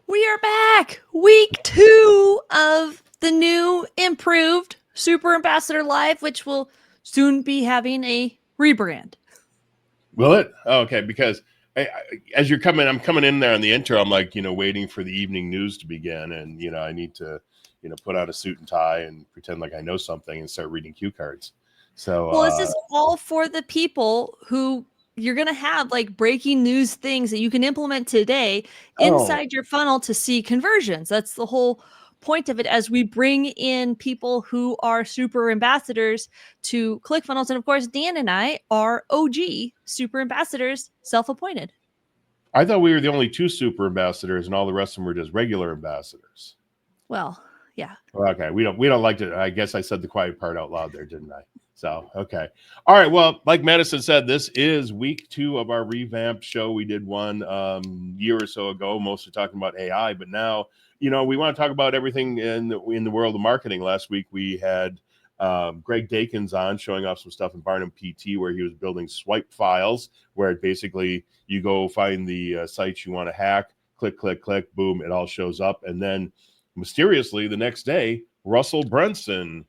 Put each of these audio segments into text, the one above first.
We are back. Week 2 of the new, improved Super Ambassador Live, which will soon be having a rebrand. Will it? Oh, okay, because as you're coming, I'm coming in there on the intro. I'm like, waiting for the evening news to begin, and I need to, put on a suit and tie and pretend like I know something and start reading cue cards. So, Well, this is all for the people who you're going to have like breaking news things that you can implement today inside your funnel to see conversions. That's the whole point of it, as we bring in people who are super ambassadors to ClickFunnels. And of course, Dan and I are OG super ambassadors, self-appointed. I thought we were the only 2 super ambassadors, and all the rest of them were just regular ambassadors. Well, yeah. Okay, we don't like to. I guess I said the quiet part out loud there, didn't I? So, okay. All right. Well, like Madison said, this is week 2 of our revamped show. We did one year or so ago, mostly talking about AI, but now, we want to talk about everything in the world of marketing. Last week, we had Greg Dakins on showing off some stuff in Barnum PT, where he was building swipe files, where basically you go find the sites you want to hack, click, click, click, boom, it all shows up. And then mysteriously, the next day, Russell Brunson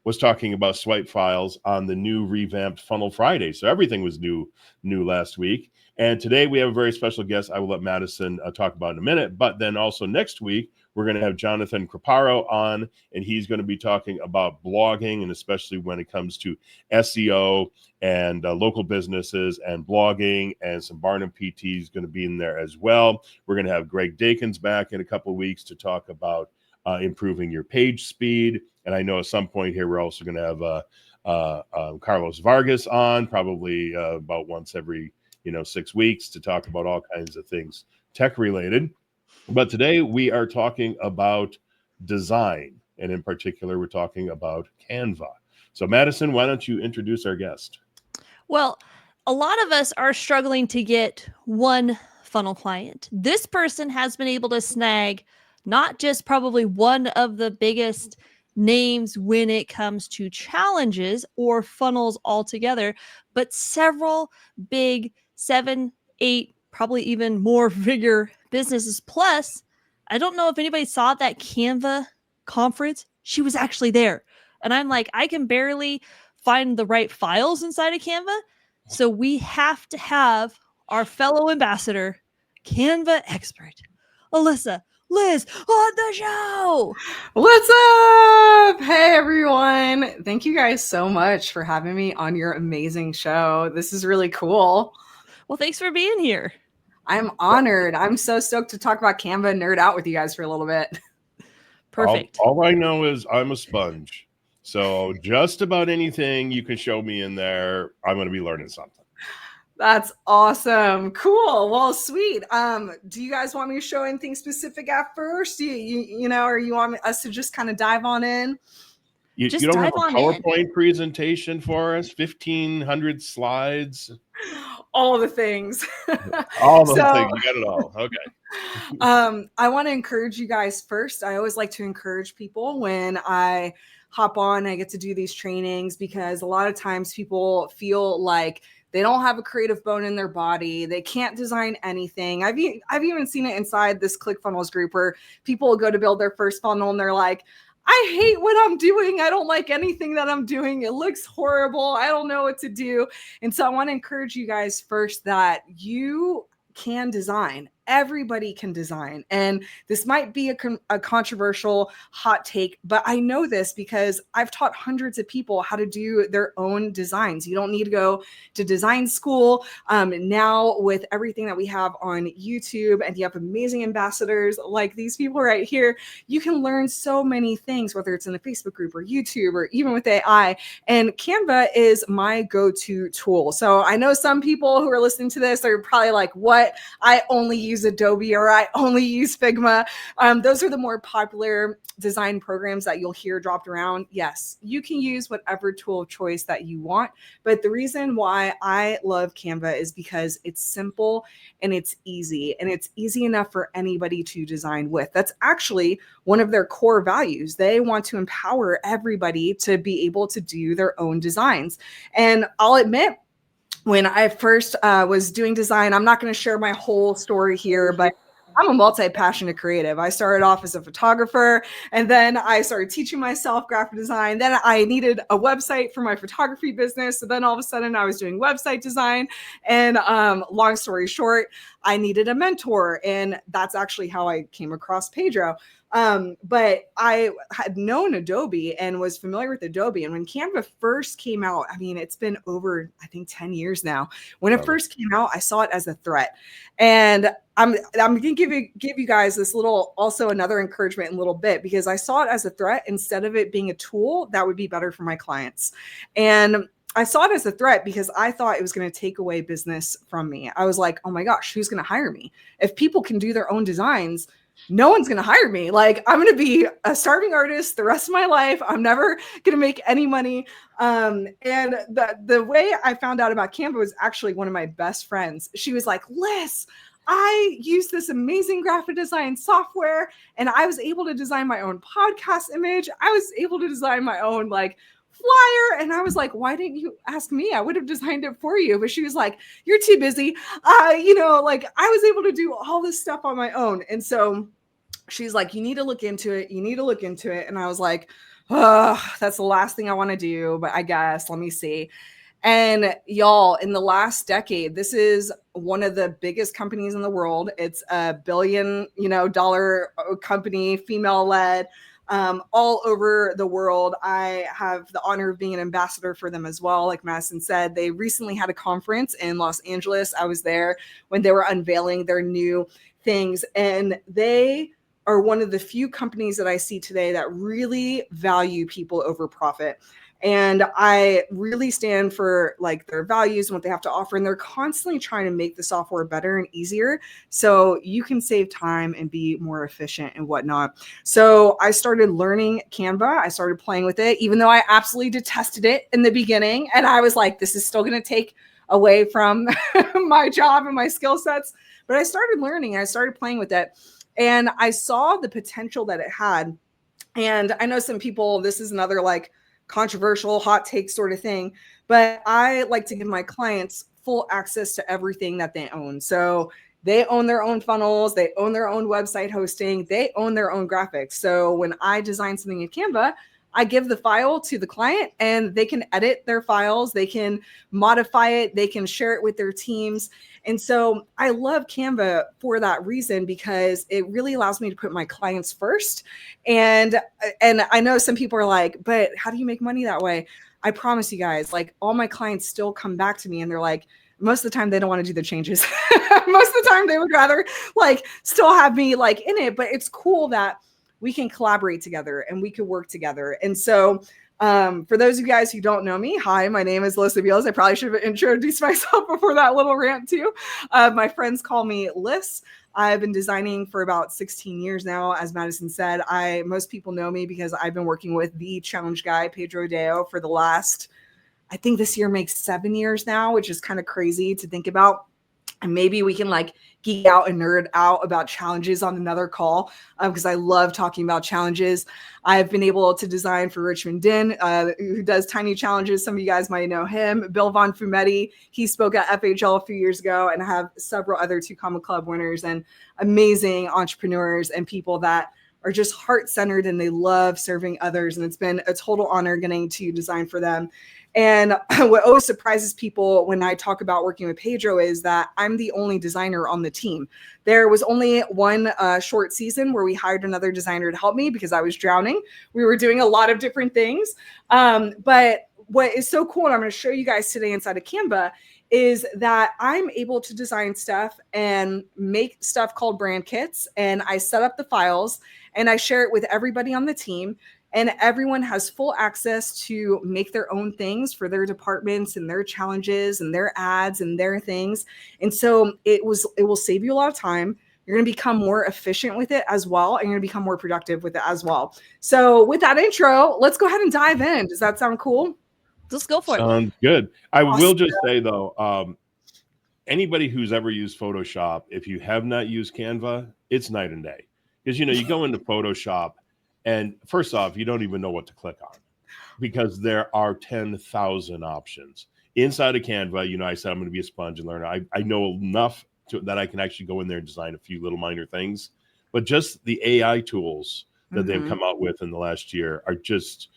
was talking about swipe files on the new revamped Funnel Friday. So everything was new last week. And today we have a very special guest I will let Madison talk about in a minute. But then also next week, we're going to have Jonathan Creparo on, and he's going to be talking about blogging, and especially when it comes to SEO and local businesses and blogging, and some Barnum PT is going to be in there as well. We're going to have Greg Dakins back in a couple of weeks to talk about improving your page speed. And I know at some point here, we're also going to have Carlos Vargas on, probably about once every 6 weeks, to talk about all kinds of things tech related. But today we are talking about design, and in particular, we're talking about Canva. So Madison, why don't you introduce our guest? Well, a lot of us are struggling to get one funnel client. This person has been able to snag not just probably one of the biggest names when it comes to challenges or funnels altogether, but several big 7, 8, probably even more figure businesses. Plus, I don't know if anybody saw that Canva conference. She was actually there. And I'm like, I can barely find the right files inside of Canva. So we have to have our fellow ambassador, Canva expert, Alyssa, Lyss, on the show. What's up? Hey, everyone. Thank you guys so much for having me on your amazing show. This is really cool. Well, thanks for being here. I'm honored. I'm so stoked to talk about Canva and nerd out with you guys for a little bit. Perfect. All I know is I'm a sponge. So just about anything you can show me in there, I'm going to be learning something. That's awesome. Cool. Well, sweet. Do you guys want me to show anything specific at first? Or you want us to just kind of dive on in? You don't have a PowerPoint presentation for us? 1,500 slides? All the things. All the things. You got it all. Okay. I want to encourage you guys first. I always like to encourage people when I hop on, I get to do these trainings, because a lot of times people feel like they don't have a creative bone in their body. They can't design anything. I've even seen it inside this ClickFunnels group where people will go to build their first funnel and they're like, I hate what I'm doing. I don't like anything that I'm doing. It looks horrible. I don't know what to do. And so I want to encourage you guys first that you can design. Everybody can design. And this might be a controversial hot take, but I know this because I've taught hundreds of people how to do their own designs. You don't need to go to design school. Now with everything that we have on YouTube, and you have amazing ambassadors like these people right here, you can learn so many things, whether it's in a Facebook group or YouTube or even with AI. And Canva is my go-to tool. So I know some people who are listening to this are probably like, what? I only use Adobe, or I only use Figma. Those are the more popular design programs that you'll hear dropped around. Yes, you can use whatever tool of choice that you want. But the reason why I love Canva is because it's simple and it's easy, and it's easy enough for anybody to design with. That's actually one of their core values. They want to empower everybody to be able to do their own designs. And I'll admit, when I first was doing design, I'm not going to share my whole story here, but I'm a multi-passionate creative. I started off as a photographer, and then I started teaching myself graphic design. Then I needed a website for my photography business. So then all of a sudden I was doing website design. And long story short, I needed a mentor. And that's actually how I came across Pedro. But I had known Adobe and was familiar with Adobe. And when Canva first came out, I mean, it's been over, I think, 10 years now. When it first came out, I saw it as a threat. And I'm going to give you guys this little, also another encouragement in a little bit, because I saw it as a threat instead of it being a tool that would be better for my clients. And I saw it as a threat because I thought it was going to take away business from me. I was like, oh my gosh, who's going to hire me? If people can do their own designs, no one's going to hire me. Like, I'm going to be a starving artist the rest of my life. I'm never going to make any money. And the way I found out about Canva was actually one of my best friends. She was like, Lyss, I use this amazing graphic design software, and I was able to design my own podcast image. I was able to design my own like flyer. And I was like, why didn't you ask me? I would have designed it for you. But she was like, you're too busy. Like I was able to do all this stuff on my own. And so she's like, you need to look into it. You need to look into it. And I was like, oh, that's the last thing I want to do. But I guess, let me see. And y'all, in the last decade, this is one of the biggest companies in the world. It's a $1 billion, dollar company, female led. All over the world. I have the honor of being an ambassador for them as well. Like Madison said, they recently had a conference in Los Angeles. I was there when they were unveiling their new things. And they are one of the few companies that I see today that really value people over profit. And I really stand for like their values and what they have to offer. And they're constantly trying to make the software better and easier so you can save time and be more efficient and whatnot. So I started learning Canva. I started playing with it, even though I absolutely detested it in the beginning. And I was like, this is still going to take away from my job and my skill sets. But I started learning. I started playing with it. And I saw the potential that it had. And I know some people, this is another like controversial hot take sort of thing, but I like to give my clients full access to everything that they own. So they own their own funnels, they own their own website hosting, they own their own graphics. So when I design something in Canva, I give the file to the client and they can edit their files, they can modify it, they can share it with their teams. And so I love Canva for that reason, because it really allows me to put my clients first. And I know some people are like, but how do you make money that way? I promise you guys, like all my clients still come back to me and they're like, most of the time they don't want to do the changes. Most of the time they would rather like still have me like in it, but it's cool that we can collaborate together and we can work together. And so for those of you guys who don't know me, hi, my name is Lyssa. I probably should have introduced myself before that little rant too. My friends call me Lyss. I've been designing for about 16 years now. As Madison said, most people know me because I've been working with the challenge guy, Pedro, for the last, I think this year makes 7 years now, which is kind of crazy to think about. And maybe we can like geek out and nerd out about challenges on another call, because I love talking about challenges. I've been able to design for Richmond Din, who does tiny challenges. Some of you guys might know him. Bill Von Fumetti, he spoke at FHL a few years ago, and I have several other 2 Comma Club winners and amazing entrepreneurs and people that are just heart-centered and they love serving others. And it's been a total honor getting to design for them. And what always surprises people when I talk about working with Pedro is that I'm the only designer on the team. There was only one short season where we hired another designer to help me because I was drowning. We were doing a lot of different things. But what is so cool, and I'm going to show you guys today inside of Canva, is that I'm able to design stuff and make stuff called brand kits. And I set up the files and I share it with everybody on the team. And everyone has full access to make their own things for their departments and their challenges and their ads and their things. And so it will save you a lot of time. You're going to become more efficient with it as well. And you're going to become more productive with it as well. So with that intro, let's go ahead and dive in. Does that sound cool? Let's go for it. Sounds good. I Awesome. will just say though, anybody who's ever used Photoshop, if you have not used Canva, it's night and day. Because, you go into Photoshop, and first off, you don't even know what to click on because there are 10,000 options. Inside of Canva, I said I'm going to be a sponge and learn. I know enough that I can actually go in there and design a few little minor things. But just the AI tools that they've come out with in the last year are just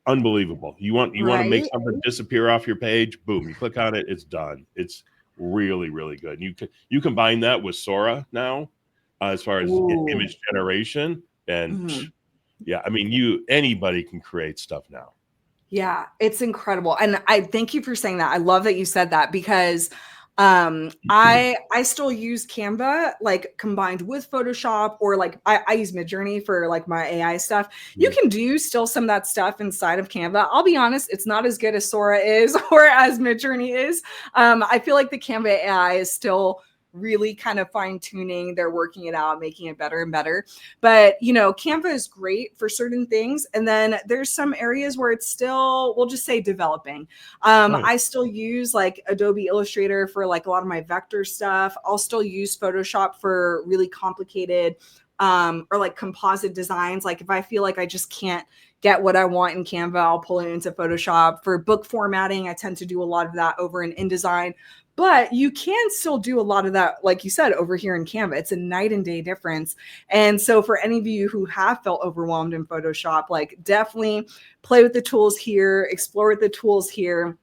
unbelievable. You want to make something disappear off your page, boom, you click on it, it's done. It's really, really good. You combine that with Sora now, as far as image generation, and yeah, I mean, anybody can create stuff now. Yeah, it's incredible. And I thank you for saying that. I love that you said that, because I still use Canva, like combined with Photoshop, or like I use Midjourney for like my AI stuff. You can do still some of that stuff inside of Canva. I'll be honest, it's not as good as Sora is or as Midjourney is. I feel like the Canva AI is still really kind of fine tuning. They're working it out, making it better and better. But, Canva is great for certain things. And then there's some areas where it's still, we'll just say, developing. I still use like Adobe Illustrator for like a lot of my vector stuff. I'll still use Photoshop for really complicated or like composite designs. Like if I feel like I just can't get what I want in Canva, I'll pull it into Photoshop. For book formatting, I tend to do a lot of that over in InDesign. But you can still do a lot of that, like you said, over here in Canva. It's a night and day difference. And so for any of you who have felt overwhelmed in Photoshop, like definitely play with the tools here, explore with the tools here.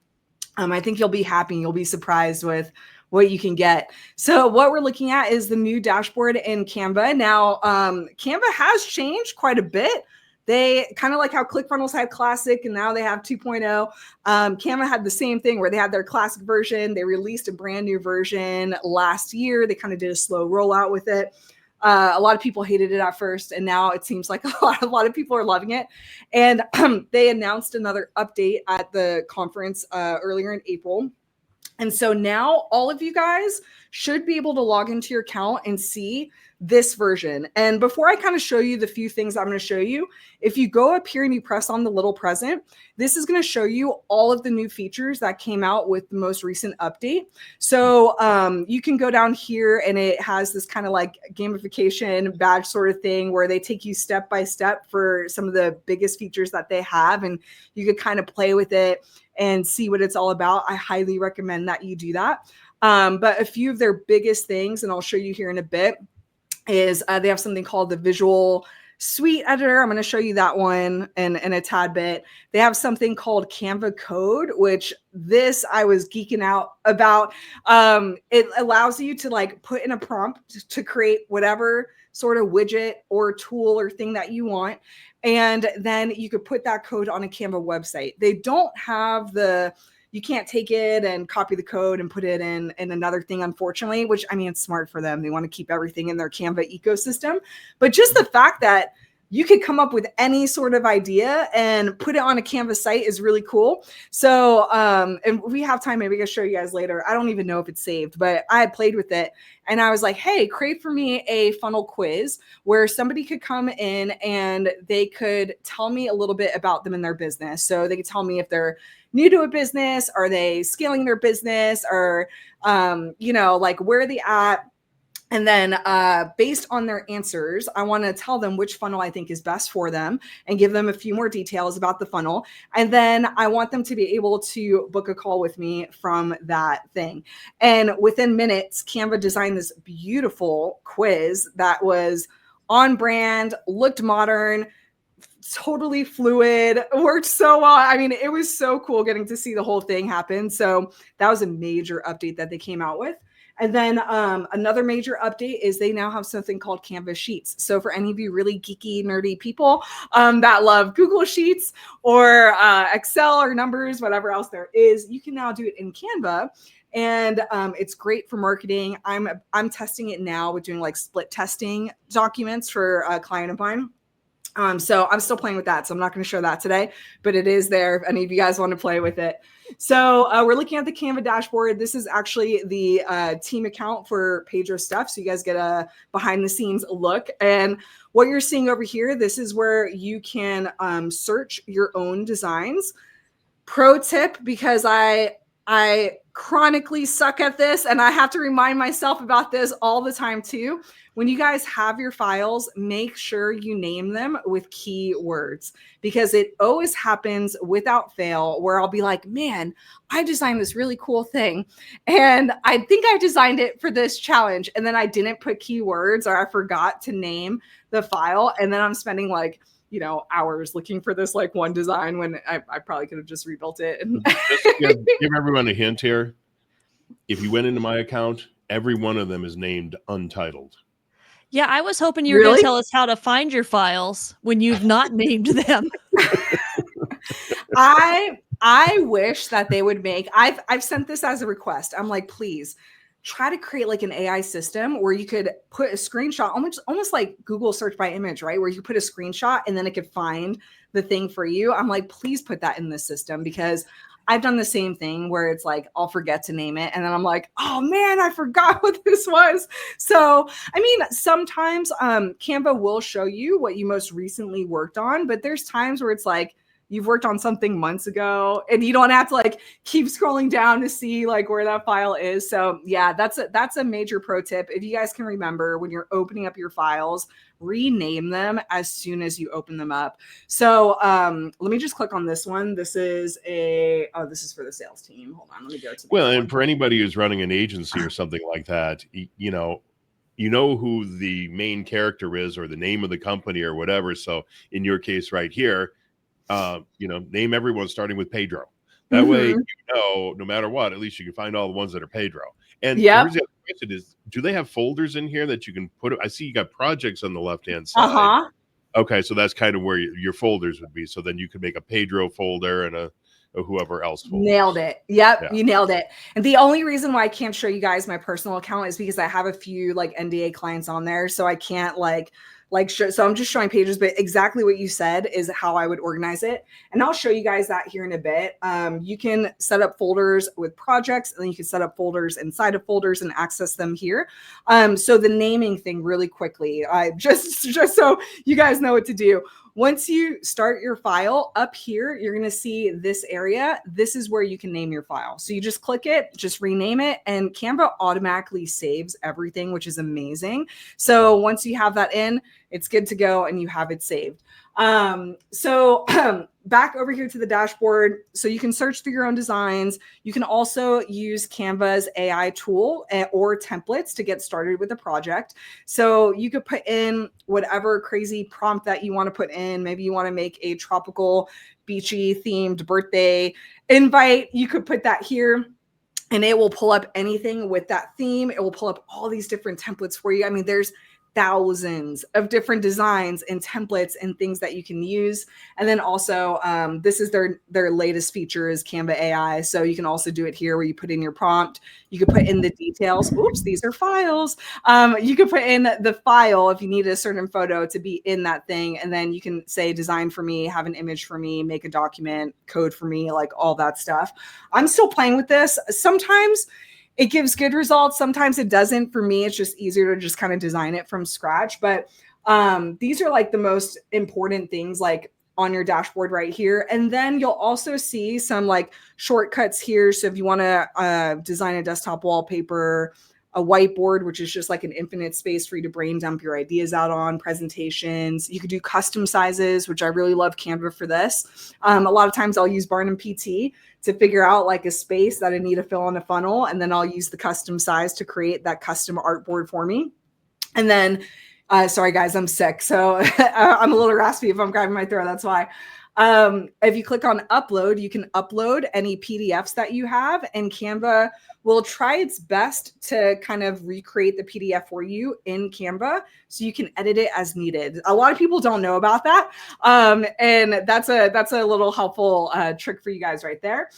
I think you'll be happy. You'll be surprised with what you can get. So what we're looking at is the new dashboard in Canva. Now, Canva has changed quite a bit. They kind of like how ClickFunnels had Classic and now they have 2.0. Canva had the same thing where they had their Classic version. They released a brand new version last year. They kind of did a slow rollout with it. A lot of people hated it at first, and now it seems like a lot of people are loving it. And they announced another update at the conference earlier in April. And so now all of you guys should be able to log into your account and see this version. And before I kind of show you the few things I'm going to show you, if you go up here and you press on the little present, this is going to show you all of the new features that came out with the most recent update. So you can go down here and it has this kind of like gamification badge sort of thing where they take you step by step for some of the biggest features that they have. And you could kind of play with it and see what it's all about. I highly recommend that you do that. But a few of their biggest things, and I'll show you here in a bit, is they have something called the Visual Suite Editor. I'm going to show you that one in a tad bit. They have something called Canva Code, which this I was geeking out about. It allows you to like put in a prompt to create whatever sort of widget or tool or thing that you want. And then you could put that code on a Canva website. They don't have you can't take it and copy the code and put it in another thing, unfortunately, which, I mean, it's smart for them. They want to keep everything in their Canva ecosystem. But just the fact that you could come up with any sort of idea and put it on a Canva site is really cool. So, and we have time, maybe I'll show you guys later. I don't even know if it's saved, but I had played with it and I was like, hey, create for me a funnel quiz where somebody could come in and they could tell me a little bit about them and their business. So they could tell me if they're new to a business, are they scaling their business, or, like where are they at? And then based on their answers, I want to tell them which funnel I think is best for them and give them a few more details about the funnel. And then I want them to be able to book a call with me from that thing. And within minutes, Canva designed this beautiful quiz that was on brand, looked modern, totally fluid, worked so well. I mean, it was so cool getting to see the whole thing happen. So that was a major update that they came out with. And then another major update is they now have something called Canva Sheets. So for any of you really geeky, nerdy people that love Google Sheets or Excel or numbers, whatever else there is, you can now do it in Canva. And it's great for marketing. I'm testing it now with doing like split testing documents for a client of mine. So I'm still playing with that. So I'm not going to show that today, but it is there if any of you guys want to play with it. So we're looking at the Canva dashboard. This is actually the team account for Pedro stuff. So you guys get a behind the scenes look. And what you're seeing over here, this is where you can search your own designs. Pro tip, because I chronically suck at this, and I have to remind myself about this all the time too. When you guys have your files, make sure you name them with keywords, because it always happens without fail where I'll be like, man, I designed this really cool thing and I think I designed it for this challenge, and then I didn't put keywords or I forgot to name the file, and then I'm spending like, you know, hours looking for this like one design when I probably could have just rebuilt it. And Just give everyone a hint here. If you went into my account, every one of them is named untitled. Yeah, I was hoping you were going Really? to tell us how to find your files when you've not named them. I wish that they would make, I've sent this as a request. I'm like, please try to create like an AI system where you could put a screenshot, almost like Google search by image, right? Where you put a screenshot and then it could find the thing for you. I'm like, please put that in the system, because I've done the same thing where it's like, I'll forget to name it. And then I'm like, oh man, I forgot what this was. So, I mean, sometimes Canva will show you what you most recently worked on, but there's times where it's like, you've worked on something months ago and you don't have to like keep scrolling down to see like where that file is. So yeah, that's a major pro tip. If you guys can remember, when you're opening up your files, rename them as soon as you open them up. So let me just click on this one. This is this is for the sales team. Hold on, let me go to Well, and for anybody who's running an agency or something like that, you know who the main character is or the name of the company or whatever. So in your case right here, name everyone starting with Pedro. That way, no matter what, at least you can find all the ones that are Pedro. And here's the other question is, do they have folders in here that you can put? I see you got projects on the left-hand side. Okay, so that's kind of where your folders would be. So then you could make a Pedro folder and a whoever else folder. Nailed it. Yep, yeah. You nailed it. And the only reason why I can't show you guys my personal account is because I have a few like NDA clients on there. So I can't so I'm just showing pages, but exactly what you said is how I would organize it. And I'll show you guys that here in a bit. You can set up folders with projects, and then you can set up folders inside of folders and access them here. So the naming thing really quickly, just so you guys know what to do. Once you start your file up here, you're going to see this area. This is where you can name your file. So you just click it, just rename it, and Canva automatically saves everything, which is amazing. So once you have that in, it's good to go and you have it saved. So back over here to the dashboard. So you can search through your own designs. You can also use Canva's AI tool or templates to get started with a project. So you could put in whatever crazy prompt that you want to put in. Maybe you want to make a tropical, beachy themed birthday invite. You could put that here, and it will pull up anything with that theme. It will pull up all these different templates for you. I mean, there's thousands of different designs and templates and things that you can use. And then also this is their latest feature is Canva AI. So you can also do it here where you put in your prompt. You could put in the details. Oops, these are files. You could put in the file if you need a certain photo to be in that thing. And then you can say design for me, have an image for me, make a document, code for me, like all that stuff. I'm still playing with this. Sometimes it gives good results. Sometimes it doesn't. For me, it's just easier to just kind of design it from scratch. But these are like the most important things like on your dashboard right here. And then you'll also see some like shortcuts here. So if you want to design a desktop wallpaper, a whiteboard, which is just like an infinite space for you to brain dump your ideas out on, presentations. You could do custom sizes, which I really love Canva for this. A lot of times I'll use Barnum PT to figure out like a space that I need to fill in a funnel. And then I'll use the custom size to create that custom artboard for me. And then, sorry guys, I'm sick. So I'm a little raspy if I'm grabbing my throat, that's why. If you click on upload, you can upload any PDFs that you have, and Canva will try its best to kind of recreate the PDF for you in Canva so you can edit it as needed. A lot of people don't know about that. And that's a little helpful trick for you guys right there.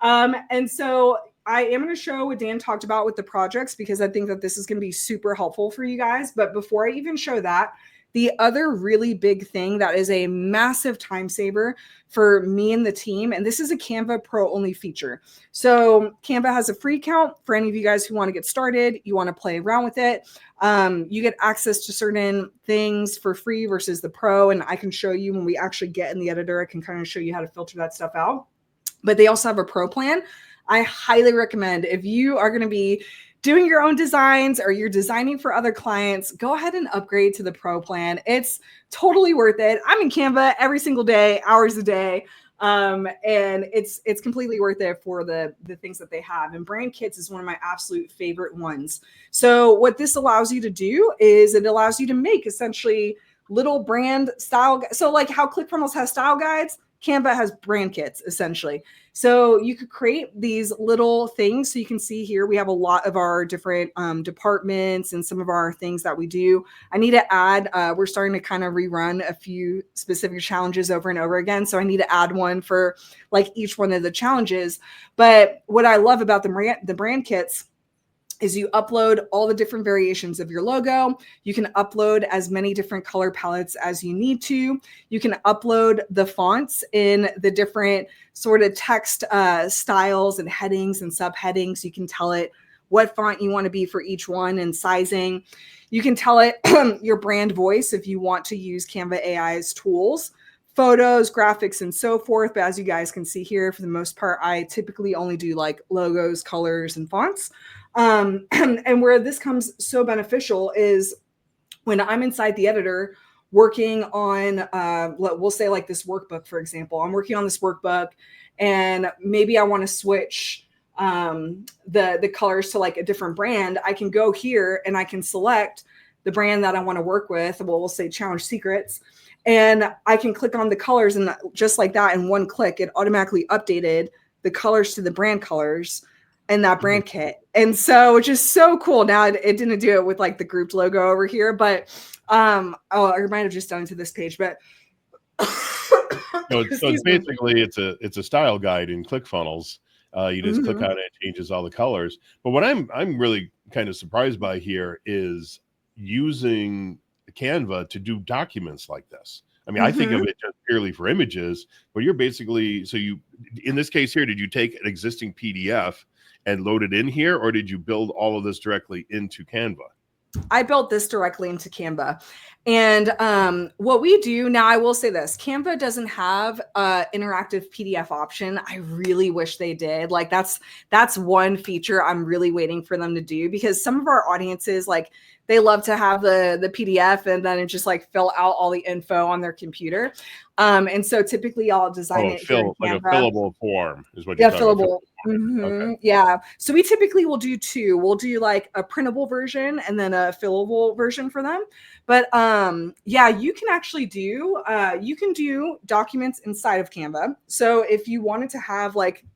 And so I am going to show what Dan talked about with the projects, because I think that this is going to be super helpful for you guys. But before I even show that, the other really big thing that is a massive time saver for me and the team, and this is a Canva Pro only feature. So Canva has a free account for any of you guys who want to get started. You want to play around with it. You get access to certain things for free versus the Pro. And I can show you when we actually get in the editor, I can kind of show you how to filter that stuff out. But they also have a Pro plan. I highly recommend, if you are going to be doing your own designs or you're designing for other clients, go ahead and upgrade to the Pro plan. It's totally worth it. I'm in Canva every single day, hours a day. And it's completely worth it for the things that they have. And brand kits is one of my absolute favorite ones. So what this allows you to do is it allows you to make essentially little brand style. So like how ClickFunnels has style guides, Canva has brand kits essentially. So you could create these little things. So you can see here, we have a lot of our different departments and some of our things that we do. I need to add, we're starting to kind of rerun a few specific challenges over and over again. So I need to add one for like each one of the challenges. But what I love about the brand kits is you upload all the different variations of your logo. You can upload as many different color palettes as you need to. You can upload the fonts in the different sort of text styles and headings and subheadings. You can tell it what font you want to be for each one and sizing. You can tell it your brand voice if you want to use Canva AI's tools, photos, graphics, and so forth. But as you guys can see here, for the most part, I typically only do like logos, colors, and fonts. And where this comes so beneficial is when I'm inside the editor working on, we'll say like this workbook, for example. I'm working on this workbook and maybe I want to switch the colors to like a different brand. I can go here and I can select the brand that I want to work with. Well, we'll say Challenge Secrets. And I can click on the colors, and just like that, in one click, it automatically updated the colors to the brand colors and that brand kit. And so, which is so cool. Now it didn't do it with like the grouped logo over here, but I might have just done it to this page, but so it's basically it's a style guide in ClickFunnels. You just click on it, it changes all the colors. But what I'm really kind of surprised by here is using Canva to do documents like this. I mean, I think of it just purely for images, but you're basically, so you, in this case here, did you take an existing PDF and load it in here, or did you build all of this directly into Canva? I built this directly into Canva. And what we do now, I will say this, Canva doesn't have an interactive PDF option. I really wish they did. Like that's one feature I'm really waiting for them to do, because some of our audiences, like they love to have the PDF and then it just like fill out all the info on their computer. And so typically I'll design it here in Canva. Like a fillable form is what you're talking fillable. about. Okay. Yeah. So we typically will do two. We'll do like a printable version and then a fillable version for them. But yeah, you can actually do, you can do documents inside of Canva. So if you wanted to have like,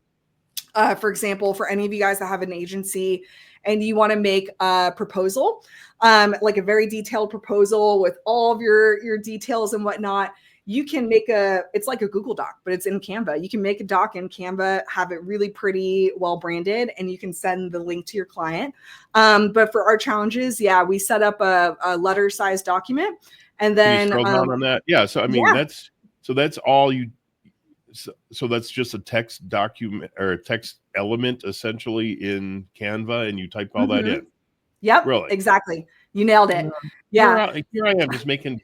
for example, for any of you guys that have an agency and you want to make a proposal, like a very detailed proposal with all of your details and whatnot, you can make it's like a Google Doc, but it's in Canva. You can make a doc in Canva, have it really pretty well branded, and you can send the link to your client. But for our challenges, yeah, we set up a letter size document, and then can you scroll down on that. Yeah. So, I mean, that's all you, so that's just a text document or a text element essentially in Canva, and you type all that in. Yep. Really? Exactly. You nailed it. Yeah. Here I am just making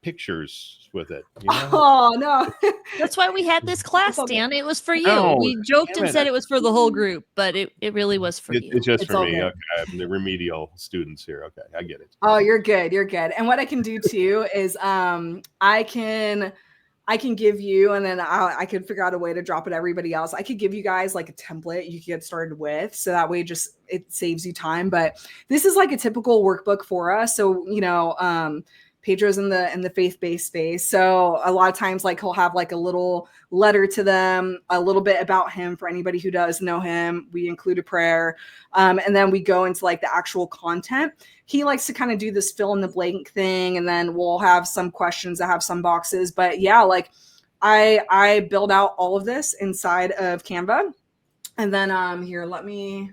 pictures with it. You know? Oh no. That's why we had this class, Dan. It was for you. Oh, we joked and said it was for the whole group, but it really was for you. It's just for me. Good. Okay. I'm the remedial students here. Okay. I get it. Oh, you're good. You're good. And what I can do too is I can give you, and then I could figure out a way to drop it to everybody else. I could give you guys like a template you could get started with. So that way it saves you time. But this is like a typical workbook for us. So, you know, Pedro's in the faith-based space. So a lot of times like he'll have like a little letter to them, a little bit about him for anybody who does know him. We include a prayer. And then we go into like the actual content. He likes to kind of do this fill in the blank thing. And then we'll have some questions that have some boxes. But yeah, like I build out all of this inside of Canva. And then here, let me...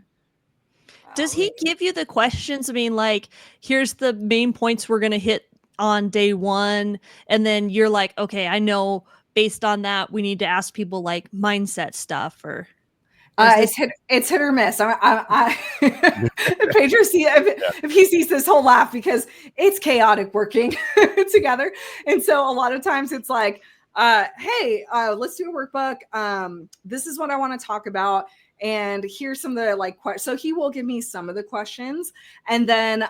Does he give you the questions? I mean, like, here's the main points we're going to hit on day one, and then you're like, okay, I know based on that we need to ask people like mindset stuff, or it's hit or miss. Pedro, if he sees this, whole laugh because it's chaotic working together. And so a lot of times it's like, hey, let's do a workbook. This is what I want to talk about. and here's some of the like so he will give me some of the questions, and then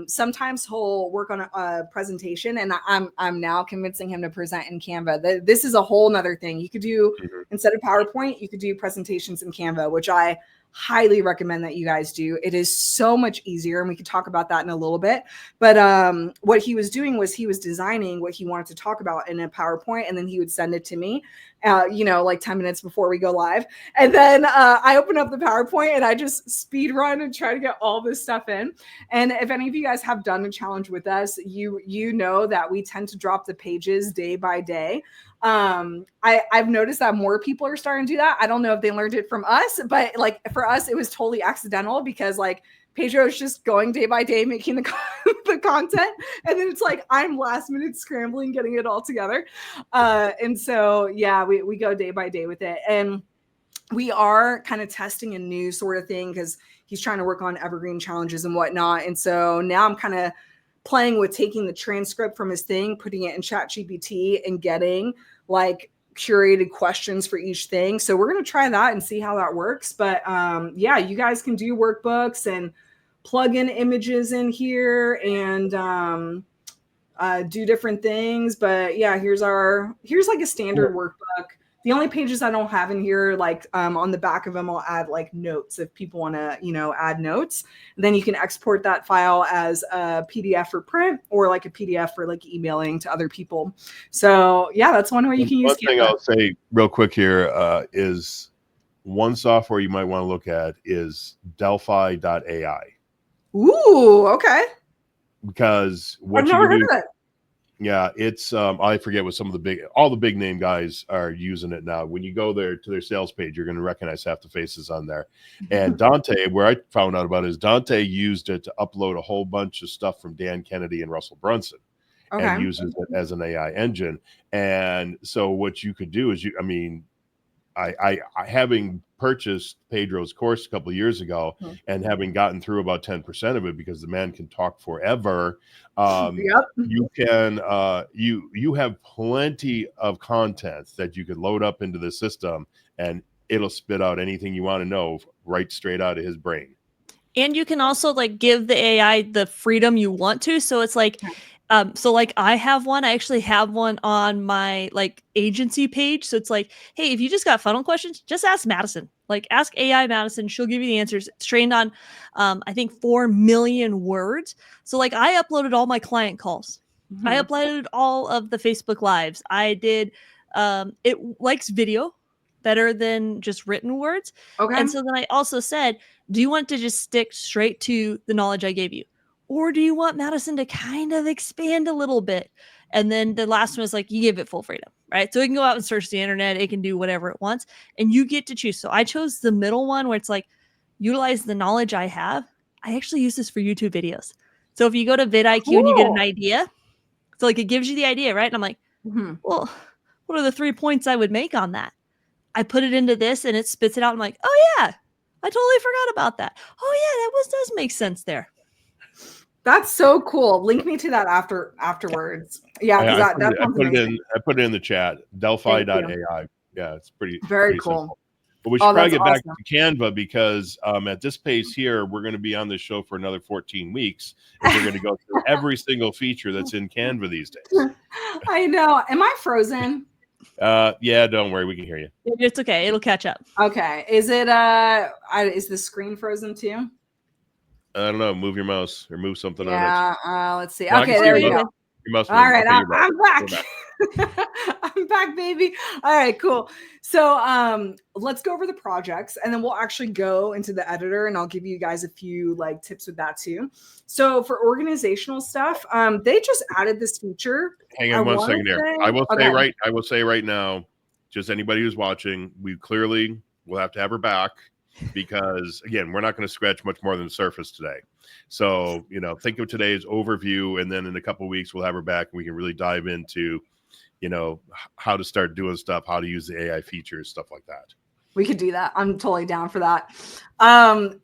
sometimes he'll work on a presentation, and I'm now convincing him to present in Canva. This is a whole nother thing you could do. Instead of PowerPoint, you could do presentations in Canva, which I highly recommend that you guys do. It is so much easier, and we could talk about that in a little bit. But what he was doing was he was designing what he wanted to talk about in a PowerPoint, and then he would send it to me, like 10 minutes before we go live. And then I open up the PowerPoint and I just speed run and try to get all this stuff in. And if any of you guys have done a challenge with us, you know that we tend to drop the pages day by day. I've noticed that more people are starting to do that. I don't know if they learned it from us, but like for us, it was totally accidental because like Pedro is just going day by day, making the content. And then it's like, I'm last minute scrambling, getting it all together. And so, yeah, we go day by day with it. And we are kind of testing a new sort of thing because he's trying to work on evergreen challenges and whatnot. And so now I'm kind of playing with taking the transcript from his thing, putting it in ChatGPT and getting like curated questions for each thing. So we're going to try that and see how that works. But yeah, you guys can do workbooks and plug in images in here and do different things. But yeah, here's like a standard workbook. The only pages I don't have in here, like on the back of them, I'll add like notes if people want to, add notes. And then you can export that file as a PDF for print or like a PDF for like emailing to other people. So yeah, that's one way you can use One thing I'll say real quick here is one software you might want to look at is Delphi.ai. Ooh, okay. Because what I've never heard of it. Yeah, it's I forget what all the big name guys are using it now. When you go there to their sales page, you're going to recognize half the faces on there. And Dante, where I found out about it is Dante used it to upload a whole bunch of stuff from Dan Kennedy and Russell Brunson, and uses it as an AI engine. And so what you could do is I having purchased Pedro's course a couple of years ago and having gotten through about 10% of it because the man can talk forever. You can you have plenty of content that you could load up into the system and it'll spit out anything you want to know right straight out of his brain. And you can also like give the AI the freedom you want to. So it's like, so like I actually have one on my like agency page. So it's like, hey, if you just got funnel questions, just ask Madison, like ask AI Madison. She'll give you the answers. It's trained on, I think 4 million words. So like I uploaded all my client calls. I uploaded all of the Facebook lives. I did, it likes video better than just written words. Okay. And so then I also said, do you want to just stick straight to the knowledge I gave you? Or do you want Madison to kind of expand a little bit? And then the last one is like, you give it full freedom, right? So it can go out and search the internet. It can do whatever it wants. And you get to choose. So I chose the middle one where it's like, utilize the knowledge I have. I actually use this for YouTube videos. So if you go to vidIQ and you get an idea, so like it gives you the idea, right? And I'm like, well, what are the 3 points I would make on that? I put it into this and it spits it out. I'm like, oh yeah, I totally forgot about that. Oh yeah, does make sense there. That's so cool. Link me to that afterwards. Yeah, I put it in the chat. Delphi.ai. Yeah, it's pretty cool. Simple. But we should probably get back to Canva because at this pace here, we're going to be on this show for another 14 weeks. And we're going to go through every single feature that's in Canva these days. I know. Am I frozen? Yeah, don't worry. We can hear you. It's okay. It'll catch up. Okay. Is it is the screen frozen too? I don't know. Move your mouse or move something on it. Yeah. Let's see. Okay, there we go. All right, I'm back. I'm back, baby. All right, cool. So let's go over the projects and then we'll actually go into the editor and I'll give you guys a few like tips with that too. So for organizational stuff, they just added this feature. Hang on one second there. I will say right now, just anybody who's watching, we clearly will have to have her back because again, we're not going to scratch much more than the surface today. So, think of today's overview and then in a couple of weeks, we'll have her back and we can really dive into, how to start doing stuff, how to use the AI features, stuff like that. We could do that. I'm totally down for that.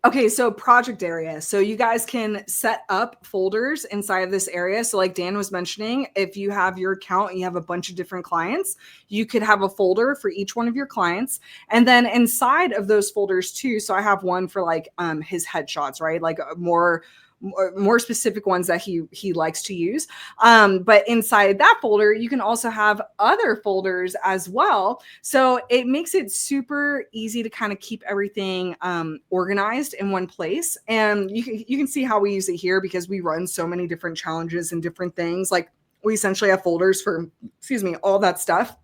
Okay, so project area. So you guys can set up folders inside of this area. So like Dan was mentioning, if you have your account and you have a bunch of different clients, you could have a folder for each one of your clients. And then inside of those folders too, so I have one for like his headshots, right? Like more specific ones that he likes to use. But inside that folder, you can also have other folders as well. So it makes it super easy to kind of keep everything organized in one place. And you can see how we use it here because we run so many different challenges and different things. Like we essentially have folders for, all that stuff.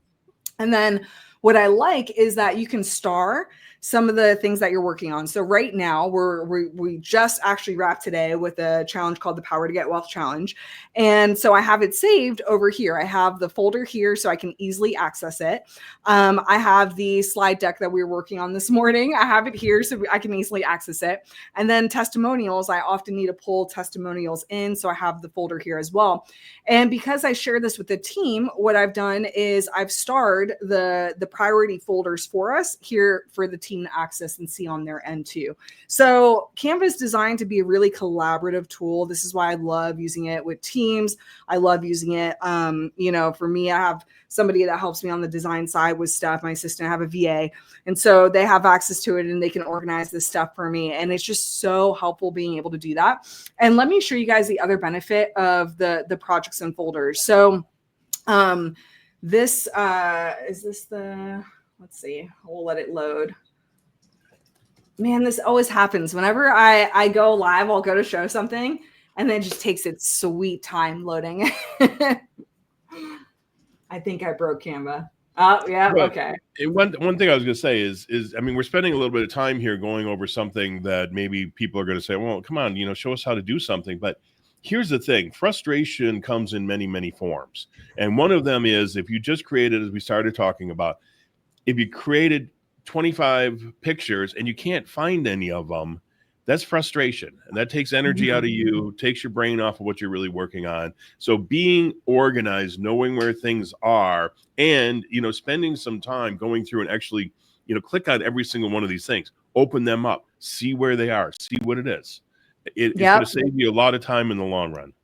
And then what I like is that you can star some of the things that you're working on. So right now we just actually wrapped today with a challenge called the Power to Get Wealth Challenge. And so I have it saved over here. I have the folder here so I can easily access it. I have the slide deck that we were working on this morning. I have it here so I can easily access it. And then testimonials, I often need to pull testimonials in. So I have the folder here as well. And because I share this with the team, what I've done is I've starred the priority folders for us here for the team to access and see on their end too. So Canva is designed to be a really collaborative tool. This is why I love using it with teams. I love using it. For me, I have somebody that helps me on the design side with stuff. My assistant, I have a VA. And so they have access to it and they can organize this stuff for me. And it's just so helpful being able to do that. And let me show you guys the other benefit of the projects and folders. So this is this the, let's see, we'll let it load. Man, this always happens. Whenever I go live, I'll go to show something and then it just takes its sweet time loading. I think I broke Canva. Oh, yeah. But okay. One thing I was going to say is, I mean, we're spending a little bit of time here going over something that maybe people are going to say, well, come on, show us how to do something. But here's the thing. Frustration comes in many, many forms. And one of them is if you just created, as we started talking about, if you created 25 pictures and you can't find any of them, that's frustration. And that takes energy out of you, takes your brain off of what you're really working on. So being organized, knowing where things are, and, spending some time going through and actually, click on every single one of these things, open them up, see where they are, see what it is. It's going to save you a lot of time in the long run.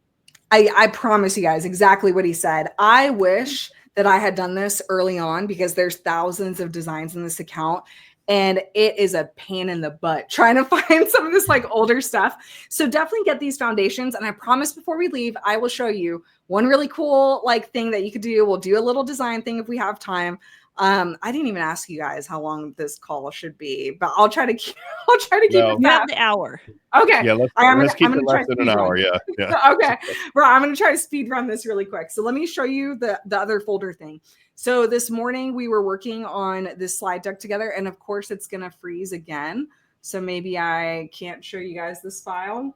I promise you guys exactly what he said. I wish that I had done this early on because there's thousands of designs in this account and it is a pain in the butt trying to find some of this like older stuff. So definitely get these foundations. And I promise before we leave, I will show you one really cool like thing that you could do. We'll do a little design thing if we have time. I didn't even ask you guys how long this call should be, but I'll try to keep it. You have the hour. Okay. Yeah, let's keep it less than an hour. Yeah. Okay. Well, I'm going to try to speed run this really quick. So let me show you the other folder thing. So this morning we were working on this slide deck together, and of course it's going to freeze again. So maybe I can't show you guys this file.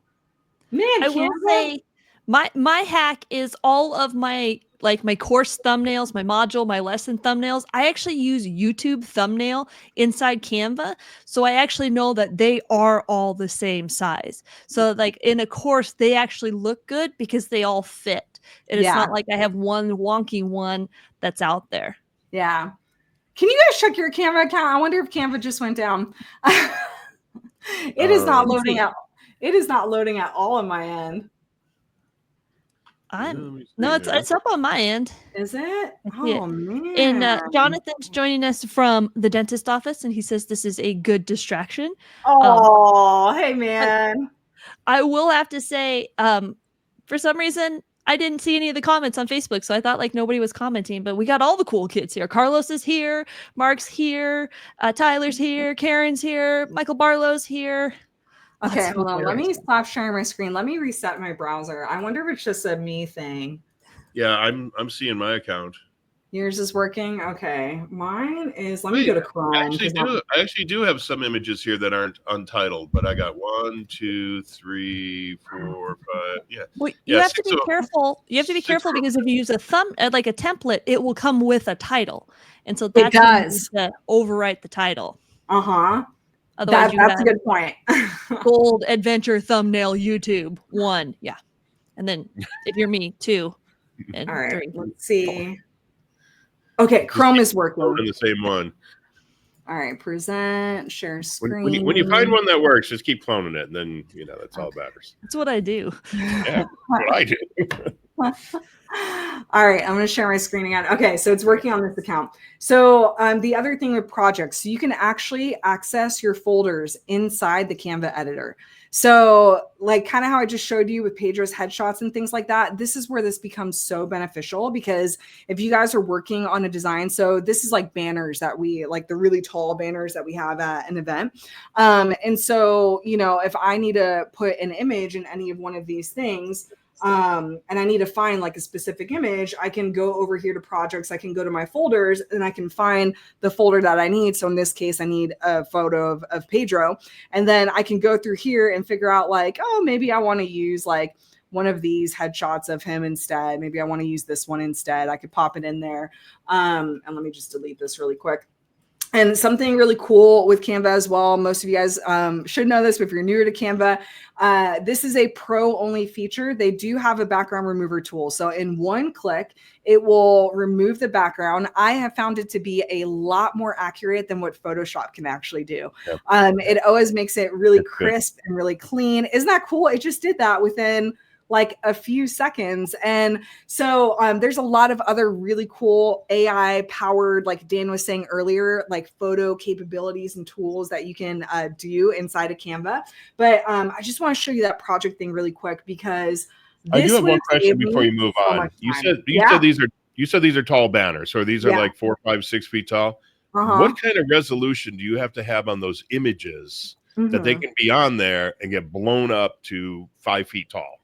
Man, I will say my hack is all of my course thumbnails, my module, my lesson thumbnails. I actually use YouTube thumbnail inside Canva. So I actually know that they are all the same size. So like in a course, they actually look good because they all fit. And it's not like I have one wonky one that's out there. Yeah. Can you guys check your Canva account? I wonder if Canva just went down. It is not loading out. It is not loading at all on my end. It's up on my end. Is it? Oh man. And Jonathan's joining us from the dentist office, and he says this is a good distraction. Oh, hey man. I will have to say, for some reason, I didn't see any of the comments on Facebook, so I thought like nobody was commenting, but we got all the cool kids here. Carlos is here, Mark's here, Tyler's here, Karen's here, Michael Barlow's here. Okay, hold on. Let me stop sharing my screen. Let me reset my browser. I wonder if it's just a me thing. Yeah, I'm seeing my account. Yours is working? Okay. Mine is, let me go to Chrome. I actually do have some images here that aren't untitled, but I got 1, 2, 3, 4, 5. Yeah. Well, you have to be careful. You have to be careful because if you use a like a template, it will come with a title. And so that's to overwrite the title. Uh-huh. Otherwise, that's a good point. Gold adventure thumbnail YouTube 1. Yeah. And then if you're me, 2. And all right. 3. Let's see. Okay. Chrome is working. The same one. All right, present, share screen. When you find one that works, just keep cloning it, and then that's all that matters. That's what I do. Yeah, that's what I do. All right, I'm going to share my screen again. Okay, so it's working on this account. So the other thing with projects, so you can actually access your folders inside the Canva editor. So like kind of how I just showed you with Pedro's headshots and things like that, this is where this becomes so beneficial, because if you guys are working on a design, so this is like banners that we like, the really tall banners that we have at an event. And so, if I need to put an image in any of one of these things, and I need to find like a specific image, I can go over here to projects, I can go to my folders, and I can find the folder that I need. So in this case, I need a photo of Pedro, and then I can go through here and figure out like, oh, maybe I want to use like one of these headshots of him instead. Maybe I want to use this one instead. I could pop it in there. And let me just delete this really quick. And something really cool with Canva as well, most of you guys should know this, but if you're newer to Canva, this is a pro-only feature. They do have a background remover tool. So in one click, it will remove the background. I have found it to be a lot more accurate than what Photoshop can actually do. Yep. It always makes it really crisp and really clean. Isn't that cool? It just did that within like a few seconds. And so there's a lot of other really cool AI powered, like Dan was saying earlier, like photo capabilities and tools that you can do inside of Canva. But I just want to show you that project thing really quick, because I do have one question before you move on. You said these are tall banners, or these are like 4, 5, 6 feet tall. What kind of resolution do you have to have on those images that they can be on there and get blown up to 5 feet tall?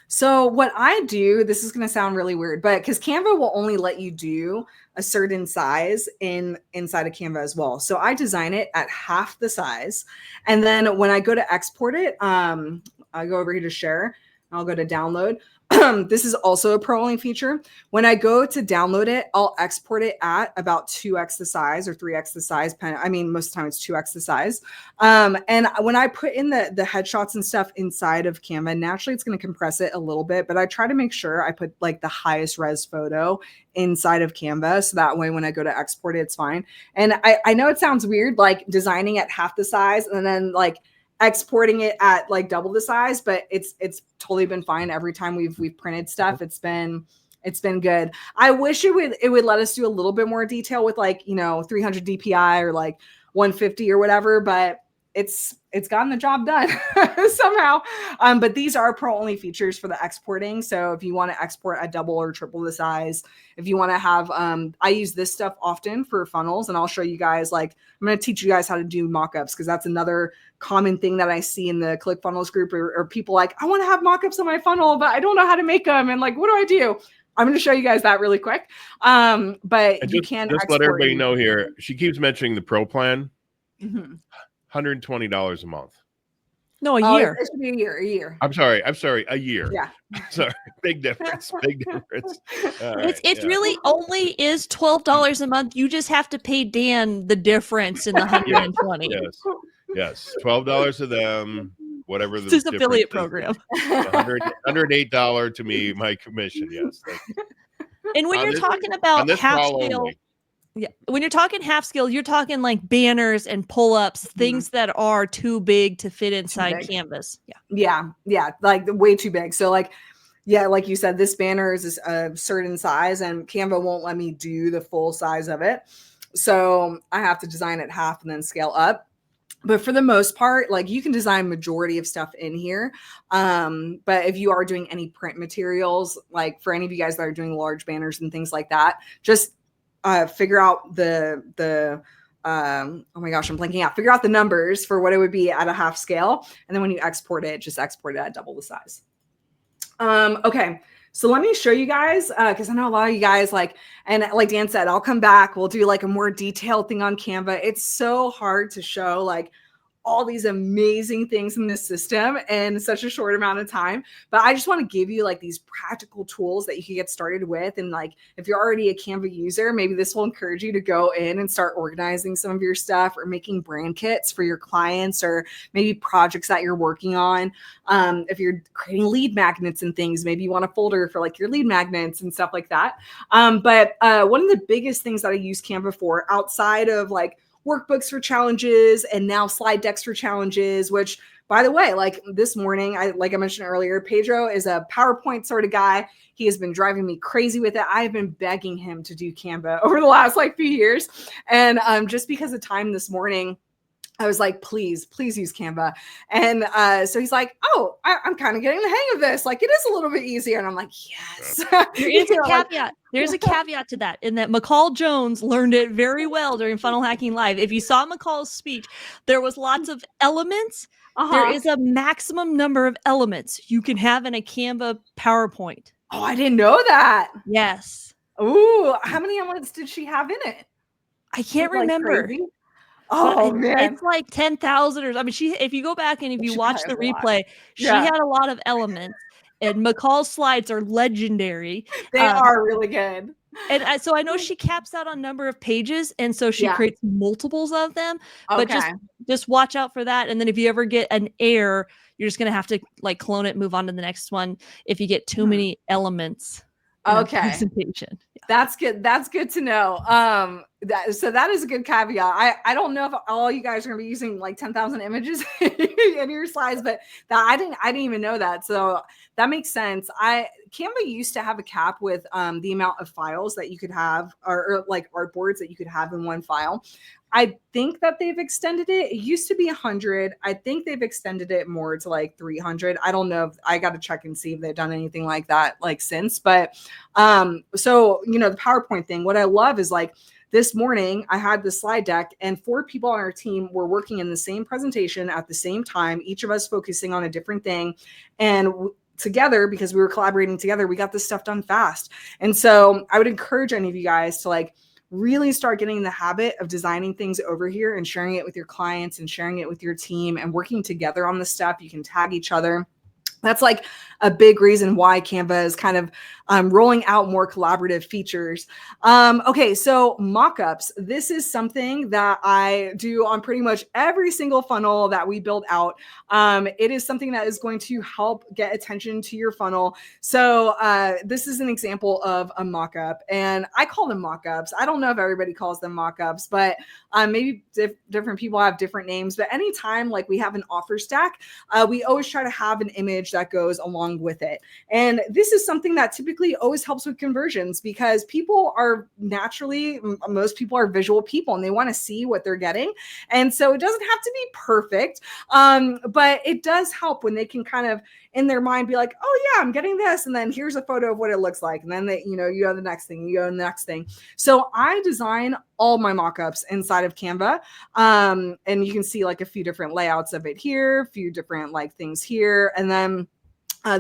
So what I do, this is going to sound really weird, but because Canva will only let you do a certain size inside of Canva as well. So I design it at half the size. And then when I go to export it, I go over here to share, I'll go to download. This is also a pro-only feature. When I go to download it, I'll export it at about 2x the size or 3x the size. I mean, most of the time it's 2x the size. And when I put in the headshots and stuff inside of Canva, naturally it's going to compress it a little bit, but I try to make sure I put like the highest res photo inside of Canva. So that way, when I go to export it, it's fine. And I know it sounds weird, like designing at half the size and then like exporting it at like double the size, but it's totally been fine every time we've printed stuff. It's been good. I wish it would let us do a little bit more detail with like 300 DPI or like 150 or whatever, but it's gotten the job done somehow. But these are pro-only features for the exporting. So if you want to export at double or triple the size, if you want to have, I use this stuff often for funnels, and I'll show you guys, like, I'm going to teach you guys how to do mockups, because that's another common thing that I see in the ClickFunnels group, or people like, I want to have mockups on my funnel, but I don't know how to make them. And like, what do I do? I'm going to show you guys that really quick. But you can just let everybody know here. She keeps mentioning the pro plan. $120 a month. No, a year. It should be a year. I'm sorry, a year. Yeah. Sorry, big difference. Big difference. It really only is $12 a month. You just have to pay Dan the difference in the 120. Yes. $12 to them. Whatever the this affiliate program. $108 to me, my commission. Yes. And when you're talking about half scale. Yeah. When you're talking half scale, you're talking like banners and pull-ups, things that are too big to fit inside Canvas. Yeah. Like way too big. So like, like you said, this banner is a certain size and Canva won't let me do the full size of it. So I have to design it half and then scale up. But for the most part, like you can design majority of stuff in here. But if you are doing any print materials, like for any of you guys that are doing large banners and things like that, just figure out the oh my gosh, I'm blanking out. Figure out the numbers for what it would be at a half scale. And then when you export it, just export it at double the size. Okay. So let me show you guys, because I know a lot of you guys like, and like Dan said, I'll come back. We'll do like a more detailed thing on Canva. It's so hard to show like all these amazing things in this system in such a short amount of time. But I just want to give you like these practical tools that you can get started with. And like, if you're already a Canva user, maybe this will encourage you to go in and start organizing some of your stuff or making brand kits for your clients or maybe projects that you're working on. If you're creating lead magnets and things, maybe you want a folder for like your lead magnets and stuff like that. But one of the biggest things that I use Canva for outside of like workbooks for challenges and now slide decks for challenges, which, by the way, like this morning, like I mentioned earlier, Pedro is a PowerPoint sort of guy. He has been driving me crazy with it. I've been begging him to do Canva over the last like few years. And just because of time this morning, I was like, please use Canva. And so he's like, oh, I'm kind of getting the hang of this. Like, it is a little bit easier. And I'm like, yes. There is a caveat. There's a caveat to that, in that McCall Jones learned it very well during Funnel Hacking Live. If you saw McCall's speech, there was lots of elements. There is a maximum number of elements you can have in a Canva PowerPoint. Oh, I didn't know that. Yes. Ooh, how many elements did she have in it? I can't remember. Crazy? Oh man, it's like 10,000 or I mean, if you go back and if you watch the replay, she had a lot of elements, and McCall's slides are legislationary. They are really good. And so I know she caps out on number of pages, and so she creates multiples of them. But just watch out for that. And then if you ever get an error, you're just gonna have to like clone it, move on to the next one. If you get too many elements. Presentation. That's good. That's good to know. So that is a good caveat. I don't know if all you guys are gonna be using like 10,000 images in your slides, but that I didn't even know that. So that makes sense. Canva used to have a cap with the amount of files that you could have, or like artboards that you could have in one file. I think that they've extended it. It used to be 100. I think they've extended it more to like 300. I don't know. I got to check and see if they've done anything like that like since. But so, you know, the PowerPoint thing, what I love is like this morning I had the slide deck and 4 people on our team were working in the same presentation at the same time, each of us focusing on a different thing. And together, because we were collaborating together, we got this stuff done fast. And so I would encourage any of you guys to like really start getting in the habit of designing things over here and sharing it with your clients and sharing it with your team and working together on the stuff. You can tag each other. That's like a big reason why Canva is kind of rolling out more collaborative features. Okay, so mockups. This is something that I do on pretty much every single funnel that we build out. It is something that is going to help get attention to your funnel. So this is an example of a mockup, and I call them mockups. I don't know if everybody calls them mockups, but maybe different people have different names. But anytime like we have an offer stack, we always try to have an image that goes along with it. And this is something that typically always helps with conversions, because people are naturally, most people are visual people and they want to see what they're getting. And so it doesn't have to be perfect, but it does help when they can kind of in their mind be like, oh yeah, I'm getting this. And then here's a photo of what it looks like. And then they, you know, you have the next thing, you go to the next thing. So I design all my mockups inside of Canva. And you can see like a few different layouts of it here, a few different like things here. And then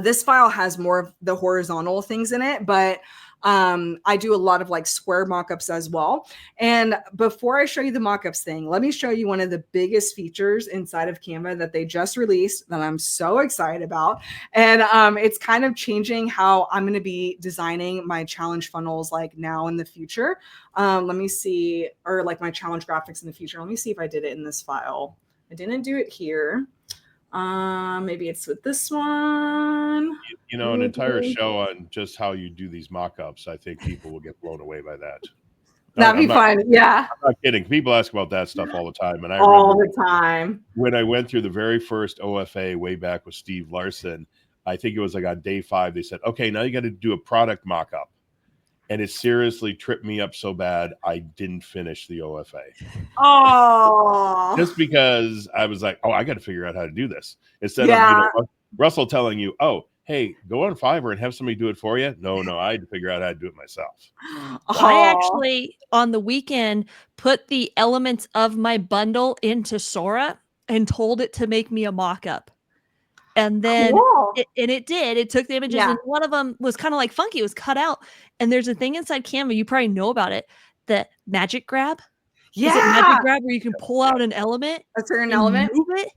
this file has more of the horizontal things in it, but I do a lot of like square mockups as well. And before I show you the mockups thing, let me show you one of the biggest features inside of Canva that they just released that I'm so excited about. And it's kind of changing how I'm going to be designing my challenge funnels like now in the future. Let me see, or like my challenge graphics in the future. Let me see if I did it in this file. I didn't do it here. Maybe it's with this one. You know, an entire show on just how you do these mock-ups. I think people will get blown away by that. That'd be fun. Yeah. I'm not kidding. People ask about that stuff all the time. And I all the time. When I went through the very first OFA way back with Steve Larson, I think it was like on day 5, they said, okay, now you got to do a product mock-up. And it seriously tripped me up so bad, I didn't finish the OFA. Oh, just because I was like, oh, I got to figure out how to do this. Instead of Russell telling you, oh, hey, go on Fiverr and have somebody do it for you. No, I had to figure out how to do it myself. I actually, on the weekend, put the elements of my bundle into Sora and told it to make me a mock-up. And then it did. It took the images, and one of them was kind of like funky. It was cut out. And there's a thing inside Canva, you probably know about it, the magic grab. Yeah. Is it magic grab where you can pull out an element? A certain element. Move it?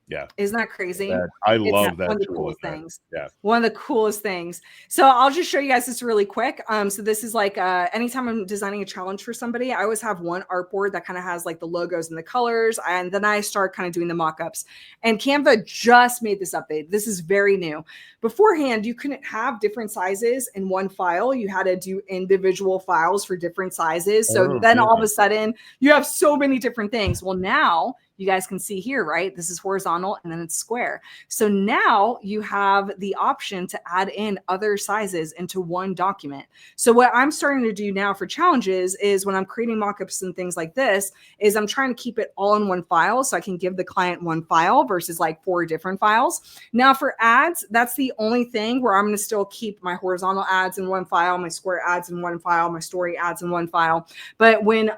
Yeah. Isn't that crazy? I It's love that one of the tool. coolest things. Yeah. One of the coolest things. So I'll just show you guys this really quick. So this is like anytime I'm designing a challenge for somebody, I always have one artboard that kind of has like the logos and the colors. And then I start kind of doing the mock-ups. And Canva just made this update. This is very new. Beforehand, you couldn't have different sizes in one file. You had to do individual files for different sizes. So then all of a sudden you have so many different things. Well, now you guys can see here, right? This is horizontal and then it's square. So now you have the option to add in other sizes into one document. So what I'm starting to do now for challenges is when I'm creating mockups and things like this, is I'm trying to keep it all in one file so I can give the client one file versus like 4 different files. Now for ads, that's the only thing where I'm going to still keep my horizontal ads in one file, my square ads in one file, my story ads in one file. But when,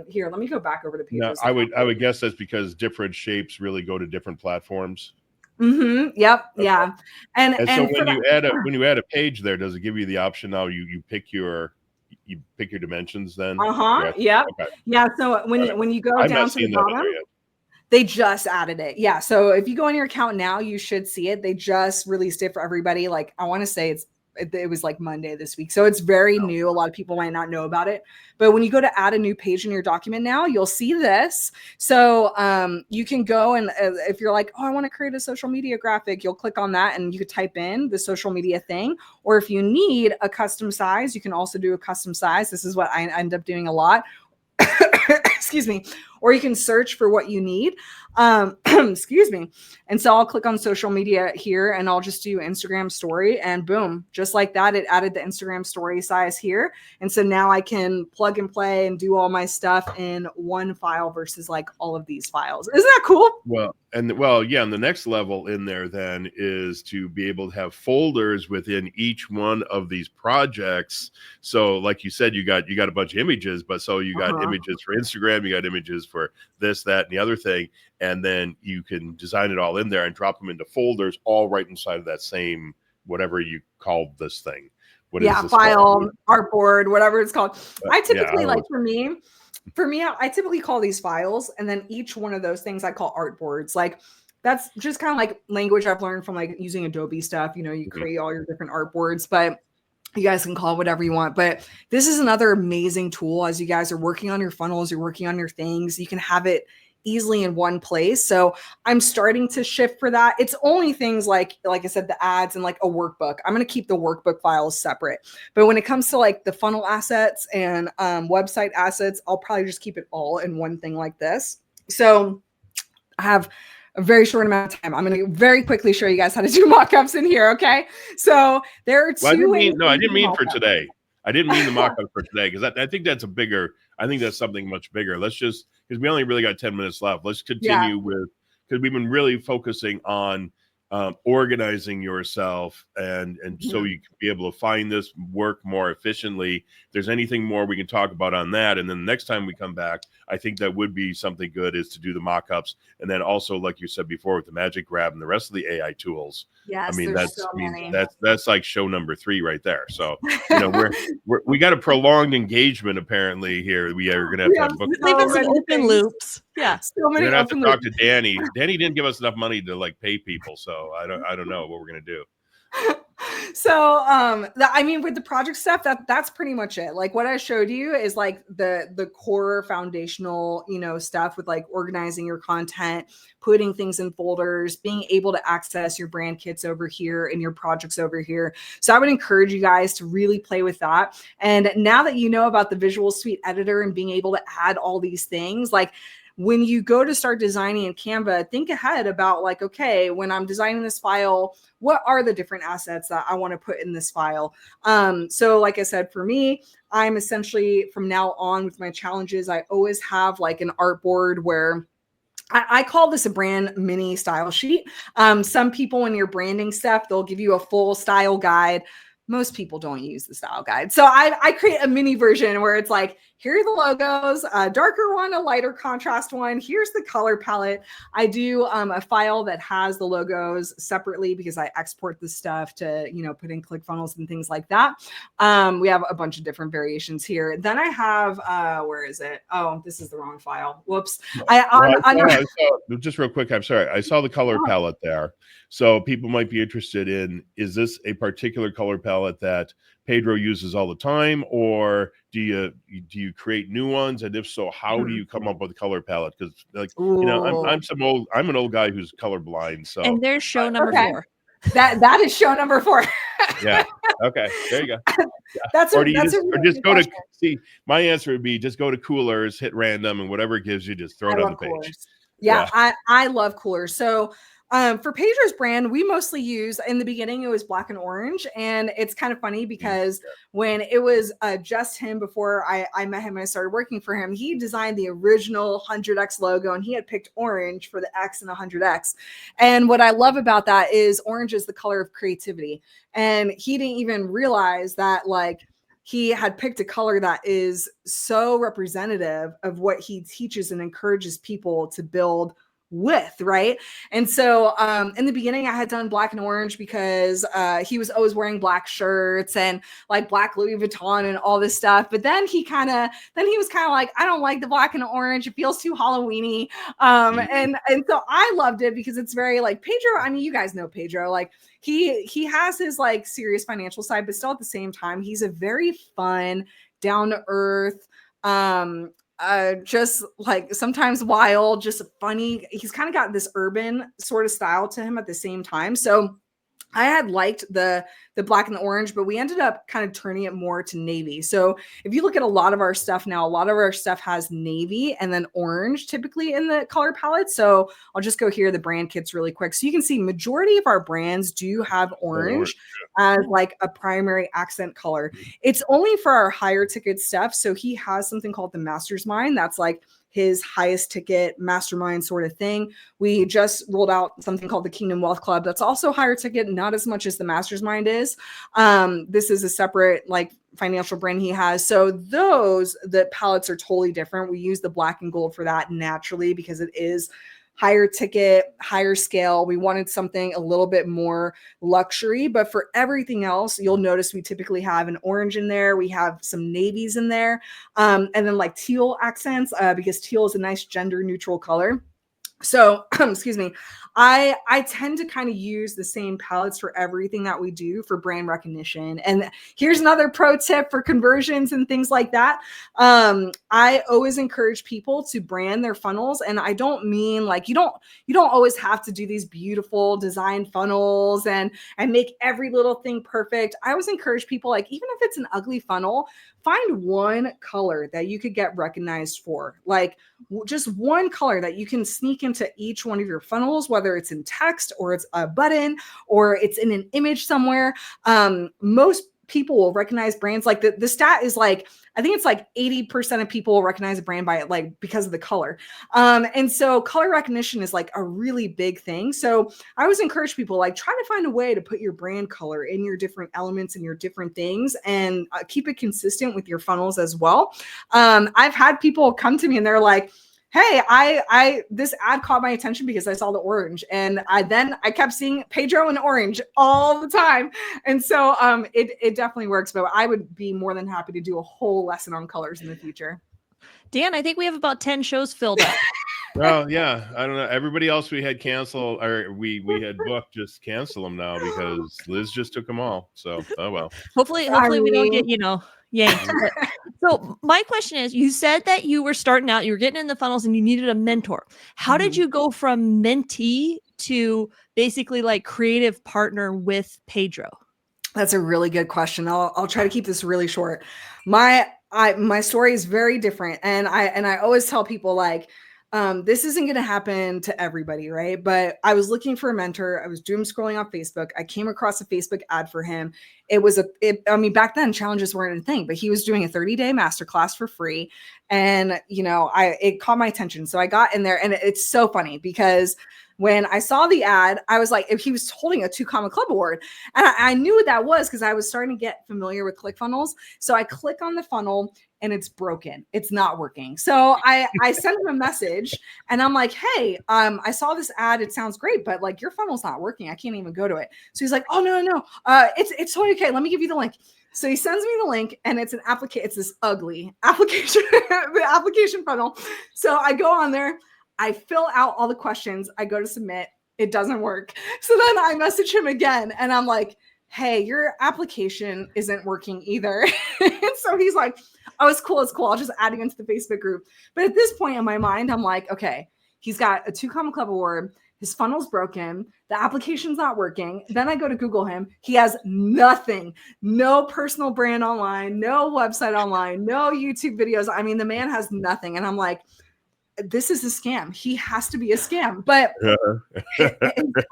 here, let me go back over to Pedro's. No, I would guess that's because different shapes really go to different platforms. Yep. Okay. Yeah. And so when you add a page there, does it give you the option now you pick your dimensions then? Yep. Okay. Yeah. So when you go down to the bottom, they just added it. Yeah. So if you go on your account now, you should see it. They just released it for everybody. Like I want to say it was like Monday this week. So it's very new. A lot of people might not know about it, but when you go to add a new page in your document now, you'll see this. So you can go and if you're like, oh, I want to create a social media graphic, you'll click on that and you could type in the social media thing. Or if you need a custom size, you can also do a custom size. This is what I end up doing a lot. Excuse me. Or you can search for what you need. Excuse me. And so I'll click on social media here and I'll just do Instagram story and boom, just like that, it added the Instagram story size here. And so now I can plug and play and do all my stuff in one file versus like all of these files. Isn't that cool? Yeah. And the next level in there then is to be able to have folders within each one of these projects. So like you said, you got a bunch of images, but so you got images for Instagram, you got images for this, that, and the other thing. And then you can design it all in there and drop them into folders all right inside of that same, whatever you called this thing. What is this file, artboard, whatever it's called. I typically for me, I typically call these files, and then each one of those things I call artboards. Like that's just kind of like language I've learned from like using Adobe stuff. You know, you create all your different artboards, but you guys can call it whatever you want. But this is another amazing tool as you guys are working on your funnels, you're working on your things. You can have it easily in one place. So I'm starting to shift for that. It's only things like I said, the ads and like a workbook. I'm going to keep the workbook files separate. But when it comes to like the funnel assets and website assets, I'll probably just keep it all in one thing like this. So I have a very short amount of time. I'm going to very quickly show you guys how to do mock-ups in here. Okay. So there are two. I didn't mean for today. I didn't mean the mock-up for today because I think that's I think that's something much bigger. Let's just, because we only really got 10 minutes left. Let's continue with, because we've been really focusing on organizing yourself and so you can be able to find this work more efficiently. If there's anything more we can talk about on that. And then the next time we come back, I think that would be something good is to do the mock-ups. And then also, like you said before, with the Magic Grab and the rest of the AI tools. Yes, I mean, many. that's like show number 3 right there. So, you know, we got a prolonged engagement apparently here. We are going to have to book. Leaving some open loops. Yeah. So many we're going to have to talk to Danny. Danny didn't give us enough money to like pay people. So I don't know what we're going to do. So I mean, with the project stuff, that's pretty much it. Like what I showed you is like the core foundational, you know, stuff with like organizing your content, putting things in folders, being able to access your brand kits over here and your projects over here. So I would encourage you guys to really play with that. And now that you know about the Visual Suite Editor and being able to add all these things, like when you go to start designing in Canva, think ahead about like, okay, when I'm designing this file, what are the different assets that I want to put in this file? So like I said, for me, I'm essentially from now on with my challenges, I always have like an artboard where I call this a brand mini style sheet. Some people, when you're branding stuff, they'll give you a full style guide. most people don't use the style guide. So I create a mini version where it's like, here are the logos, a darker one, a lighter contrast one. Here's the color palette. I do a file that has the logos separately because I export the stuff to, put in ClickFunnels and things like that. We have a bunch of different variations here. Then I have, where is it? Oh, this is the wrong file. Whoops. Just real quick, I'm sorry. I saw the color palette there. So people might be interested in, is this a particular color palette that Pedro uses all the time, or do you create new ones? And if so, how do you come up with a color palette? Because I'm an old guy who's colorblind. So and there's show number 4. That is show number 4. Yeah. Okay. There you go. My answer would be just go to coolers, hit random, and whatever it gives you, just throw it on the page. Coolers. Yeah. I love coolers. So for Pedro's brand, we mostly use, in the beginning, it was black and orange. And it's kind of funny because when it was just him before I met him and I started working for him, he designed the original 100X logo and he had picked orange for the X and 100X. And what I love about that is orange is the color of creativity. And he didn't even realize that he had picked a color that is so representative of what he teaches and encourages people to build with, right? And so in the beginning I had done black and orange because he was always wearing black shirts and black Louis Vuitton and all this stuff. But then he was kind of like, I don't like the black and orange. It feels too Halloween-y. And so I loved it because it's very Pedro. I mean, you guys know Pedro. He has his serious financial side, but still at the same time, he's a very fun, down to earth, just sometimes wild, just funny. He's kind of got this urban sort of style to him at the same time. So I had liked the black and the orange, but we ended up kind of turning it more to navy. So if you look at a lot of our stuff now, a lot of our stuff has navy and then orange typically in the color palette. So I'll just go here, the brand kits really quick. So you can see majority of our brands do have orange as a primary accent color. It's only for our higher ticket stuff. So he has something called the Master's Mind. That's his highest ticket mastermind sort of thing. We just rolled out something called the Kingdom Wealth Club. That's also higher ticket, not as much as the Master's Mind is. This is a separate financial brand he has. So the palettes are totally different. We use the black and gold for that naturally because it is higher ticket, higher scale. We wanted something a little bit more luxury, but for everything else, you'll notice we typically have an orange in there. We have some navies in there. And then teal accents, because teal is a nice gender neutral color. So, excuse me, I tend to kind of use the same palettes for everything that we do for brand recognition. And here's another pro tip for conversions and things like that. I always encourage people to brand their funnels. And I don't mean you don't always have to do these beautiful design funnels and make every little thing perfect. I always encourage people, even if it's an ugly funnel, find one color that you could get recognized for, just one color that you can sneak into each one of your funnels, whether it's in text or it's a button or it's in an image somewhere. Most people will recognize brands. The stat is I think it's 80% of people will recognize a brand by it, because of the color. And so color recognition is a really big thing. So I always encourage people try to find a way to put your brand color in your different elements and your different things and keep it consistent with your funnels as well. I've had people come to me and they're like, hey, I this ad caught my attention because I saw the orange, and I kept seeing Pedro and orange all the time, and so it definitely works. But I would be more than happy to do a whole lesson on colors in the future. Dan, I think we have about 10 shows filled up. Well, yeah, I don't know. Everybody else we had canceled, or we had booked, just cancel them now because Liz just took them all. So, oh well. Hopefully we don't get yanked. So my question is, you said that you were starting out, you were getting in the funnels and you needed a mentor. How did you go from mentee to basically creative partner with Pedro? That's a really good question. I'll try to keep this really short. My story is very different. And I always tell people this isn't going to happen to everybody, right? But I was looking for a mentor. I was doom scrolling on Facebook. I came across a Facebook ad for him. Back then challenges weren't a thing, but he was doing a 30-day masterclass for free. And, it caught my attention. So I got in there, and it's so funny because when I saw the ad, I was like, if he was holding a 2 Comma Club award, and I knew what that was because I was starting to get familiar with ClickFunnels. So I click on the funnel and it's broken. It's not working. So I sent him a message and I'm like, hey, I saw this ad. It sounds great, but like your funnel's not working. I can't even go to it. So he's like, oh, no. It's totally okay. Let me give you the link. So he sends me the link and it's an application. It's this ugly application, the application funnel. So I go on there, I fill out all the questions. I go to submit. It doesn't work. So then I message him again and I'm like, hey, your application isn't working either. And so he's like, oh, it's cool. I'll just add it into the Facebook group. But at this point in my mind, I'm like, okay, he's got a 2 Comma Club award. His funnel's broken. The application's not working. Then I go to Google him. He has nothing, no personal brand online, no website online, no YouTube videos. I mean, the man has nothing. And I'm like, this is a scam. He has to be a scam. But his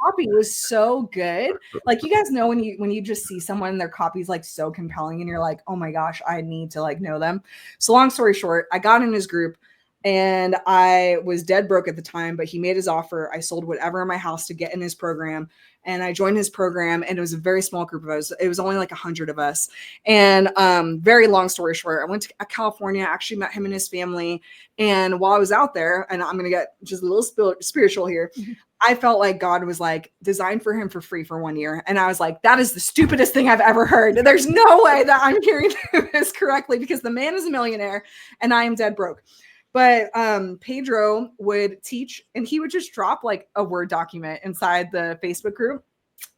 copy was so good. Like, you guys know when you just see someone and their copy is like so compelling and you're like, oh my gosh, I need to like know them. So long story short, I got in his group and I was dead broke at the time, but he made his offer. I sold whatever in my house to get in his program. And I joined his program and it was a very small group of us. It was only like 100 of us. And very long story short, I went to California, actually met him and his family. And while I was out there, and I'm going to get just a little spiritual here, I felt like God was like designed for him for free for 1 year. And I was like, that is the stupidest thing I've ever heard. There's no way that I'm hearing this correctly because the man is a millionaire and I am dead broke. But Pedro would teach and he would just drop like a Word document inside the Facebook group.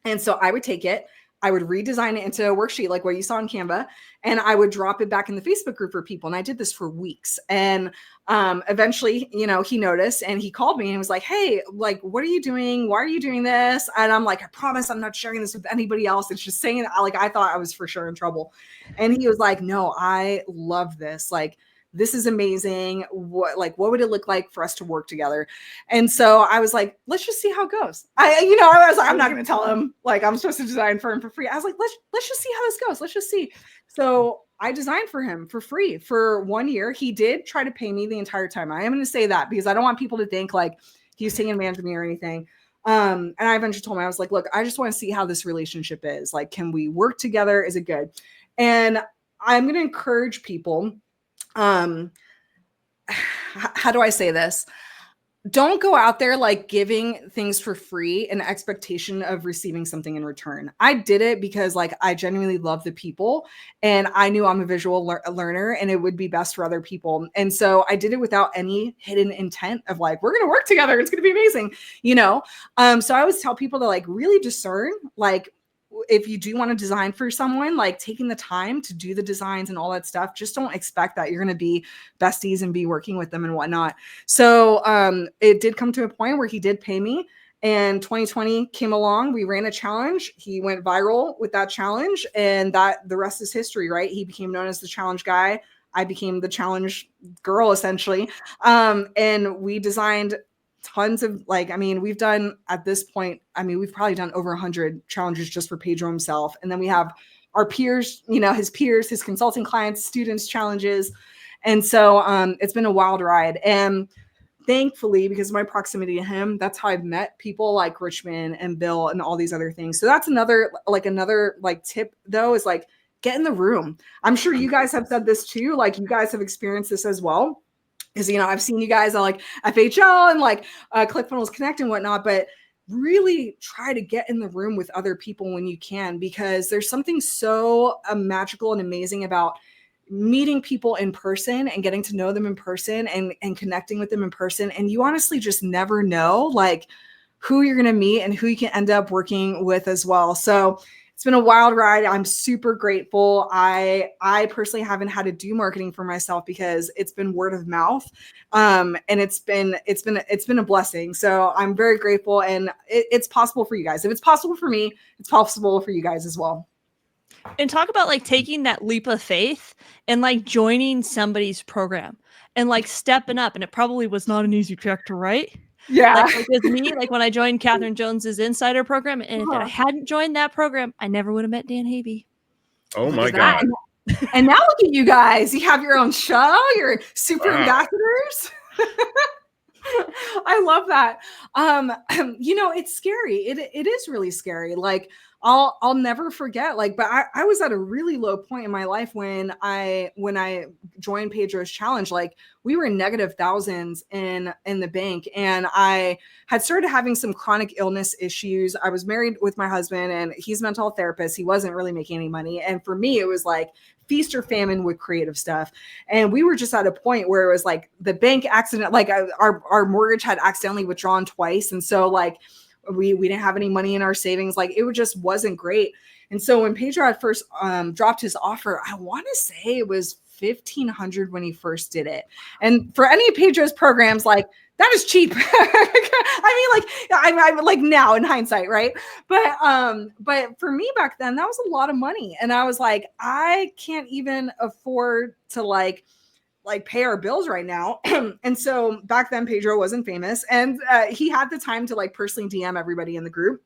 And so I would take it, I would redesign it into a worksheet like what you saw on Canva, and I would drop it back in the Facebook group for people. And I did this for weeks. And eventually, he noticed and he called me and was like, hey, like, what are you doing? Why are you doing this? And I'm like, I promise I'm not sharing this with anybody else. It's just saying, like, I thought I was for sure in trouble. And he was like, no, I love this. Like, this is amazing. What would it look like for us to work together? And so I was like, let's just see how it goes. I was like, I'm not going to tell him like I'm supposed to design for him for free. I was like, let's just see how this goes. Let's just see. So I designed for him for free for 1 year. He did try to pay me the entire time. I am going to say that because I don't want people to think like he was taking advantage of me or anything. And I eventually told him, I was like, look, I just want to see how this relationship is. Like, can we work together? Is it good? And I'm going to encourage people. How do I say this? Don't go out there like giving things for free in expectation of receiving something in return. I did it because like I genuinely love the people and I knew I'm a visual learner and it would be best for other people. And so I did it without any hidden intent of like, we're going to work together. It's going to be amazing. So I always tell people to like really discern, like, if you do want to design for someone, like taking the time to do the designs and all that stuff, just don't expect that you're going to be besties and be working with them and whatnot. So it did come to a point where he did pay me, and 2020 came along. We ran a challenge. He went viral with that challenge, and the rest is history, right? He became known as the challenge guy. I became the challenge girl, essentially. And we designed tons of we've done at this point, we've probably done over 100 challenges just for Pedro himself. And then we have our peers, his peers, his consulting clients, students challenges. And so it's been a wild ride. And thankfully, because of my proximity to him, that's how I've met people like Richmond and Bill and all these other things. So that's another tip though, is like, get in the room. I'm sure you guys have said this too. Like, you guys have experienced this as well. Because, I've seen you guys on like FHL and like ClickFunnels Connect and whatnot, but really try to get in the room with other people when you can, because there's something so magical and amazing about meeting people in person and getting to know them in person and connecting with them in person. And you honestly just never know like who you're going to meet and who you can end up working with as well. So it's been a wild ride. I'm super grateful. I personally haven't had to do marketing for myself because it's been word of mouth. And it's been a blessing. So I'm very grateful, and it's possible for you guys. If it's possible for me, it's possible for you guys as well. And talk about like taking that leap of faith and like joining somebody's program and like stepping up. And it probably was not an easy check to write. Yeah. Like with me, like when I joined Catherine Jones's Insider program, and if I hadn't joined that program, I never would have met Dan Havey. Oh my God. And now look at you guys. You have your own show. You're super ambassadors. I love that. It's scary. It is really scary. Like I'll never forget. Like, but I was at a really low point in my life when I joined Pedro's challenge. Like we were in negative thousands in the bank, and I had started having some chronic illness issues. I was married with my husband, and he's a mental health therapist. He wasn't really making any money, and for me, it was like feast or famine with creative stuff. And we were just at a point where it was like the bank accident, like our mortgage had accidentally withdrawn twice. And so like we didn't have any money in our savings. Like it just wasn't great. And so when Pedro at first dropped his offer, I want to say it was 1,500 when he first did it. And for any of Pedro's programs, like that is cheap. I mean, like I'm like now in hindsight, right? But for me back then, that was a lot of money. And I was like, I can't even afford to like pay our bills right now. And so back then Pedro wasn't famous, and he had the time to like personally DM everybody in the group.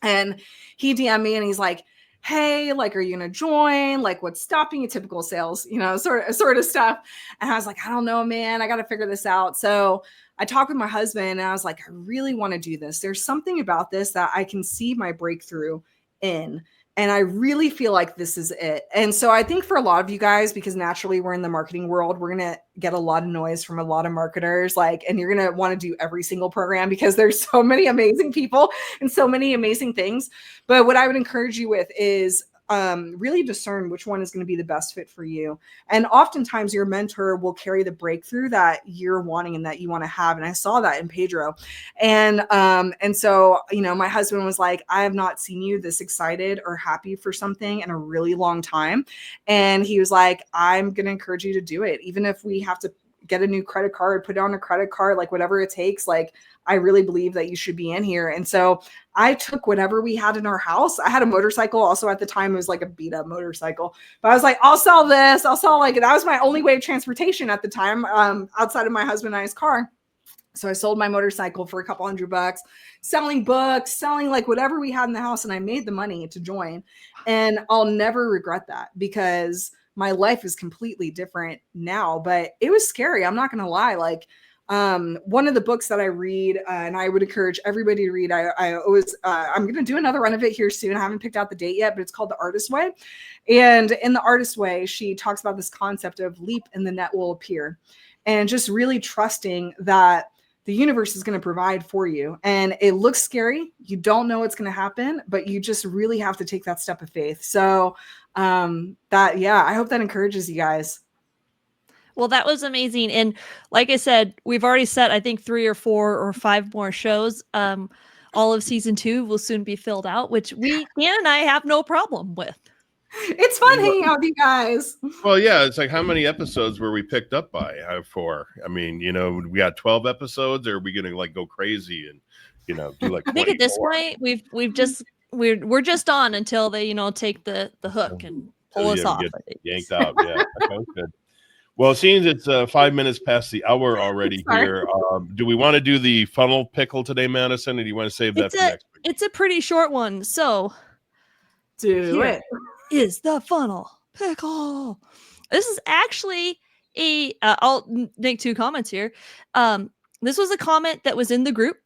And he DM'd me and he's like, hey, like, are you going to join? Like, what's stopping you? Typical sales, sort of stuff. And I was like, I don't know, man, I got to figure this out. So I talked with my husband and I was like, I really want to do this. There's something about this that I can see my breakthrough in. And I really feel like this is it. And so I think for a lot of you guys, because naturally we're in the marketing world, we're going to get a lot of noise from a lot of marketers, and you're going to want to do every single program because there's so many amazing people and so many amazing things. But what I would encourage you with is really discern which one is going to be the best fit for you. And oftentimes your mentor will carry the breakthrough that you're wanting and that you want to have. And I saw that in Pedro. And so, my husband was like, I have not seen you this excited or happy for something in a really long time. And he was like, I'm going to encourage you to do it. Even if we have to get a new credit card, put on a credit card, like whatever it takes, like I really believe that you should be in here. And so I took whatever we had in our house. I had a motorcycle also at the time. It was like a beat up motorcycle, but I was like, I'll sell this. I'll sell that was my only way of transportation at the time, outside of my husband and I's car. So I sold my motorcycle for a couple $100, selling books, selling like whatever we had in the house. And I made the money to join. And I'll never regret that because my life is completely different now, but it was scary. I'm not going to lie. Like, one of the books that I read, and I would encourage everybody to read, I'm going to do another run of it here soon. I haven't picked out the date yet, but it's called The Artist's Way. And in The Artist's Way, she talks about this concept of leap and the net will appear, and just really trusting that the universe is going to provide for you. And it looks scary. You don't know what's going to happen, but you just really have to take that step of faith. So I hope that encourages you guys. Well, that was amazing. And like I said, we've already set, I think, 3 or 4 or 5 more shows. All of season 2 will soon be filled out, which Dan and I have no problem with. It's fun hanging out with you guys. Well, yeah, it's like how many episodes were we picked up by for? I mean, we got 12 episodes, or are we going to like go crazy and do like? I think at this point we're just on until they take the hook and pull us off. Get yanked out. Yeah, okay, good. Well, seeing it's 5 minutes past the hour already here, do we want to do the funnel pickle today, Madison, or do you want to save that for next week? It's a pretty short one, so do it. Is the funnel pickle. This is actually I'll make 2 comments here. This was a comment that was in the group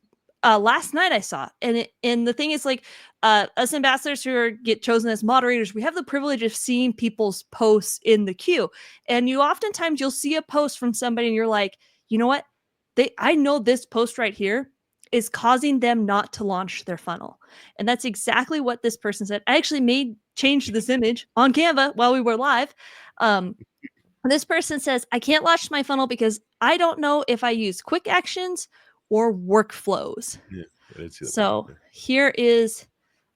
last night. I saw, and the thing is, like, us ambassadors who get chosen as moderators, we have the privilege of seeing people's posts in the queue, and you'll see a post from somebody, and you're like, you know what? I know this post right here is causing them not to launch their funnel, and that's exactly what this person said. I actually changed this image on Canva while we were live. This person says, I can't launch my funnel because I don't know if I use quick actions or workflows. Yeah, so here is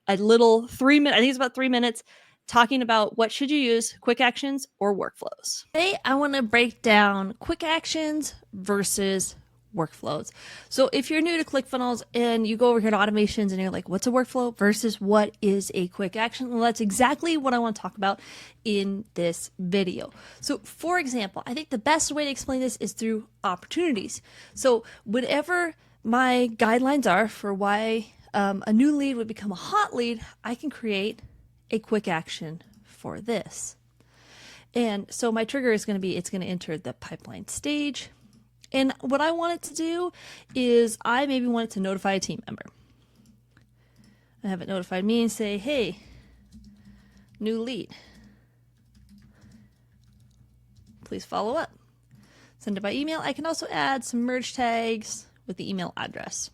a little 3 minute, I think it's about 3 minutes, talking about what should you use, quick actions or workflows. Today, I want to break down quick actions versus workflows. So if you're new to ClickFunnels and you go over here to automations and you're like, what's a workflow versus what is a quick action? Well, that's exactly what I want to talk about in this video. So for example, I think the best way to explain this is through opportunities. So whatever my guidelines are for why a new lead would become a hot lead, I can create a quick action for this. And so my trigger is going to be, it's going to enter the pipeline stage. And what I want it to do is I maybe want it to notify a team member. I have it notified me and say, hey, new lead. Please follow up. Send it by email. I can also add some merge tags with the email address.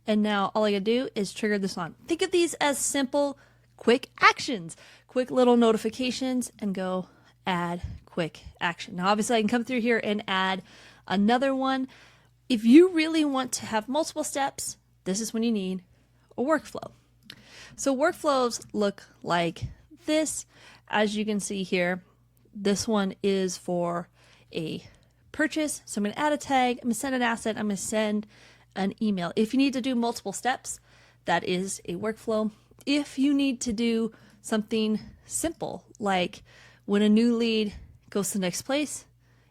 And now all I gotta do is trigger this on. Think of these as simple, quick actions, quick little notifications, and go add quick action. Now, obviously, I can come through here and add another one. If you really want to have multiple steps, this is when you need a workflow. So workflows look like this. As you can see here, this one is for a purchase. So I'm going to add a tag. I'm going to send an asset. I'm going to send an email. If you need to do multiple steps, that is a workflow. If you need to do something simple, like when a new lead goes to the next place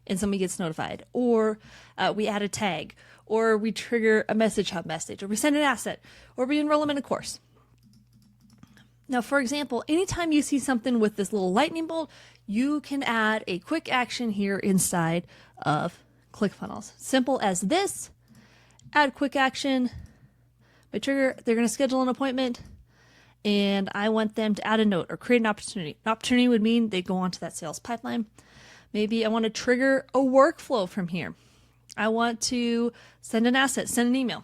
and somebody gets notified, or we add a tag, or we trigger a message hub message, or we send an asset, or we enroll them in a course. Now, for example, anytime you see something with this little lightning bolt, you can add a quick action here inside of ClickFunnels. Simple as this. Add quick action. My trigger, they're going to schedule an appointment, and I want them to add a note or create an opportunity. An opportunity would mean they go onto that sales pipeline. Maybe I want to trigger a workflow from here. I want to send an asset, send an email,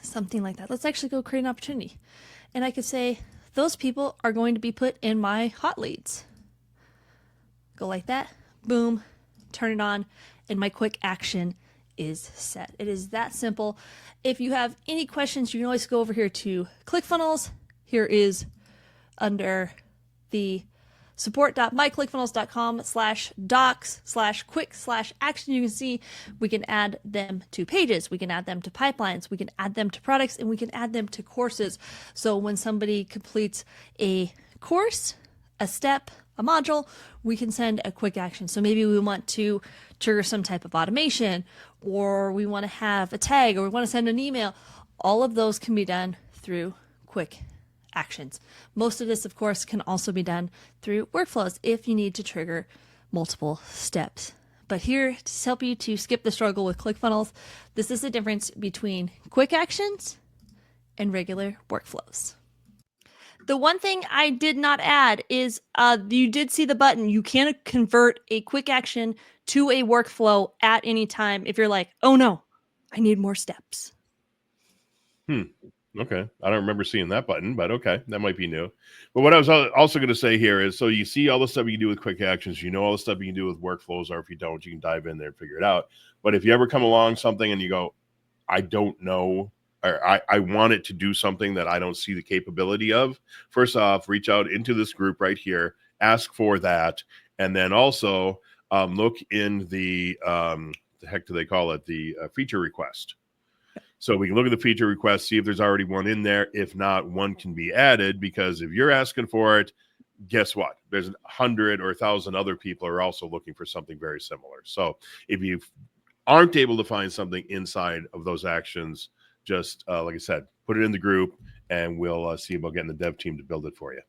something like that. Let's actually go create an opportunity. And I could say, those people are going to be put in my hot leads. Go like that, boom, turn it on, and my quick action is set. It is that simple. If you have any questions, you can always go over here to ClickFunnels. Here is under the support.myclickfunnels.com/docs/quick/action. You can see we can add them to pages, we can add them to pipelines, we can add them to products, and we can add them to courses. So when somebody completes a course, a step, a module, we can send a quick action. So maybe we want to trigger some type of automation, or we want to have a tag, or we want to send an email. All of those can be done through quick actions. Most of this, of course, can also be done through workflows if you need to trigger multiple steps. But here to help you to skip the struggle with ClickFunnels, this is the difference between quick actions and regular workflows. The one thing I did not add is you did see the button. You can convert a quick action to a workflow at any time if you're like, oh no, I need more steps. Okay. I don't remember seeing that button, but okay. That might be new. But what I was also going to say here is, so you see all the stuff you can do with quick actions, you know all the stuff you can do with workflows, or if you don't, you can dive in there and figure it out. But if you ever come along something and you go, I don't know, or I want it to do something that I don't see the capability of, first off, reach out into this group right here, ask for that. And then also look in the heck do they call it? The feature request. So we can look at the feature request, see if there's already one in there. If not, one can be added, because if you're asking for it, guess what? There's 100 or 1,000 other people are also looking for something very similar. So if you aren't able to find something inside of those actions, just like I said, put it in the group, and we'll see about getting the dev team to build it for you.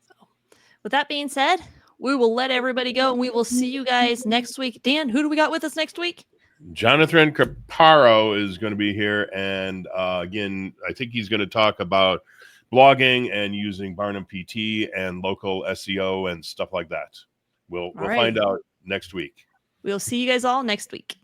So, with that being said, we will let everybody go, and we will see you guys next week. Dan, who do we got with us next week? Jonathan Caparo is going to be here. And again, I think he's going to talk about blogging and using Barnum PT and local SEO and stuff like that. We'll find out next week. We'll see you guys all next week.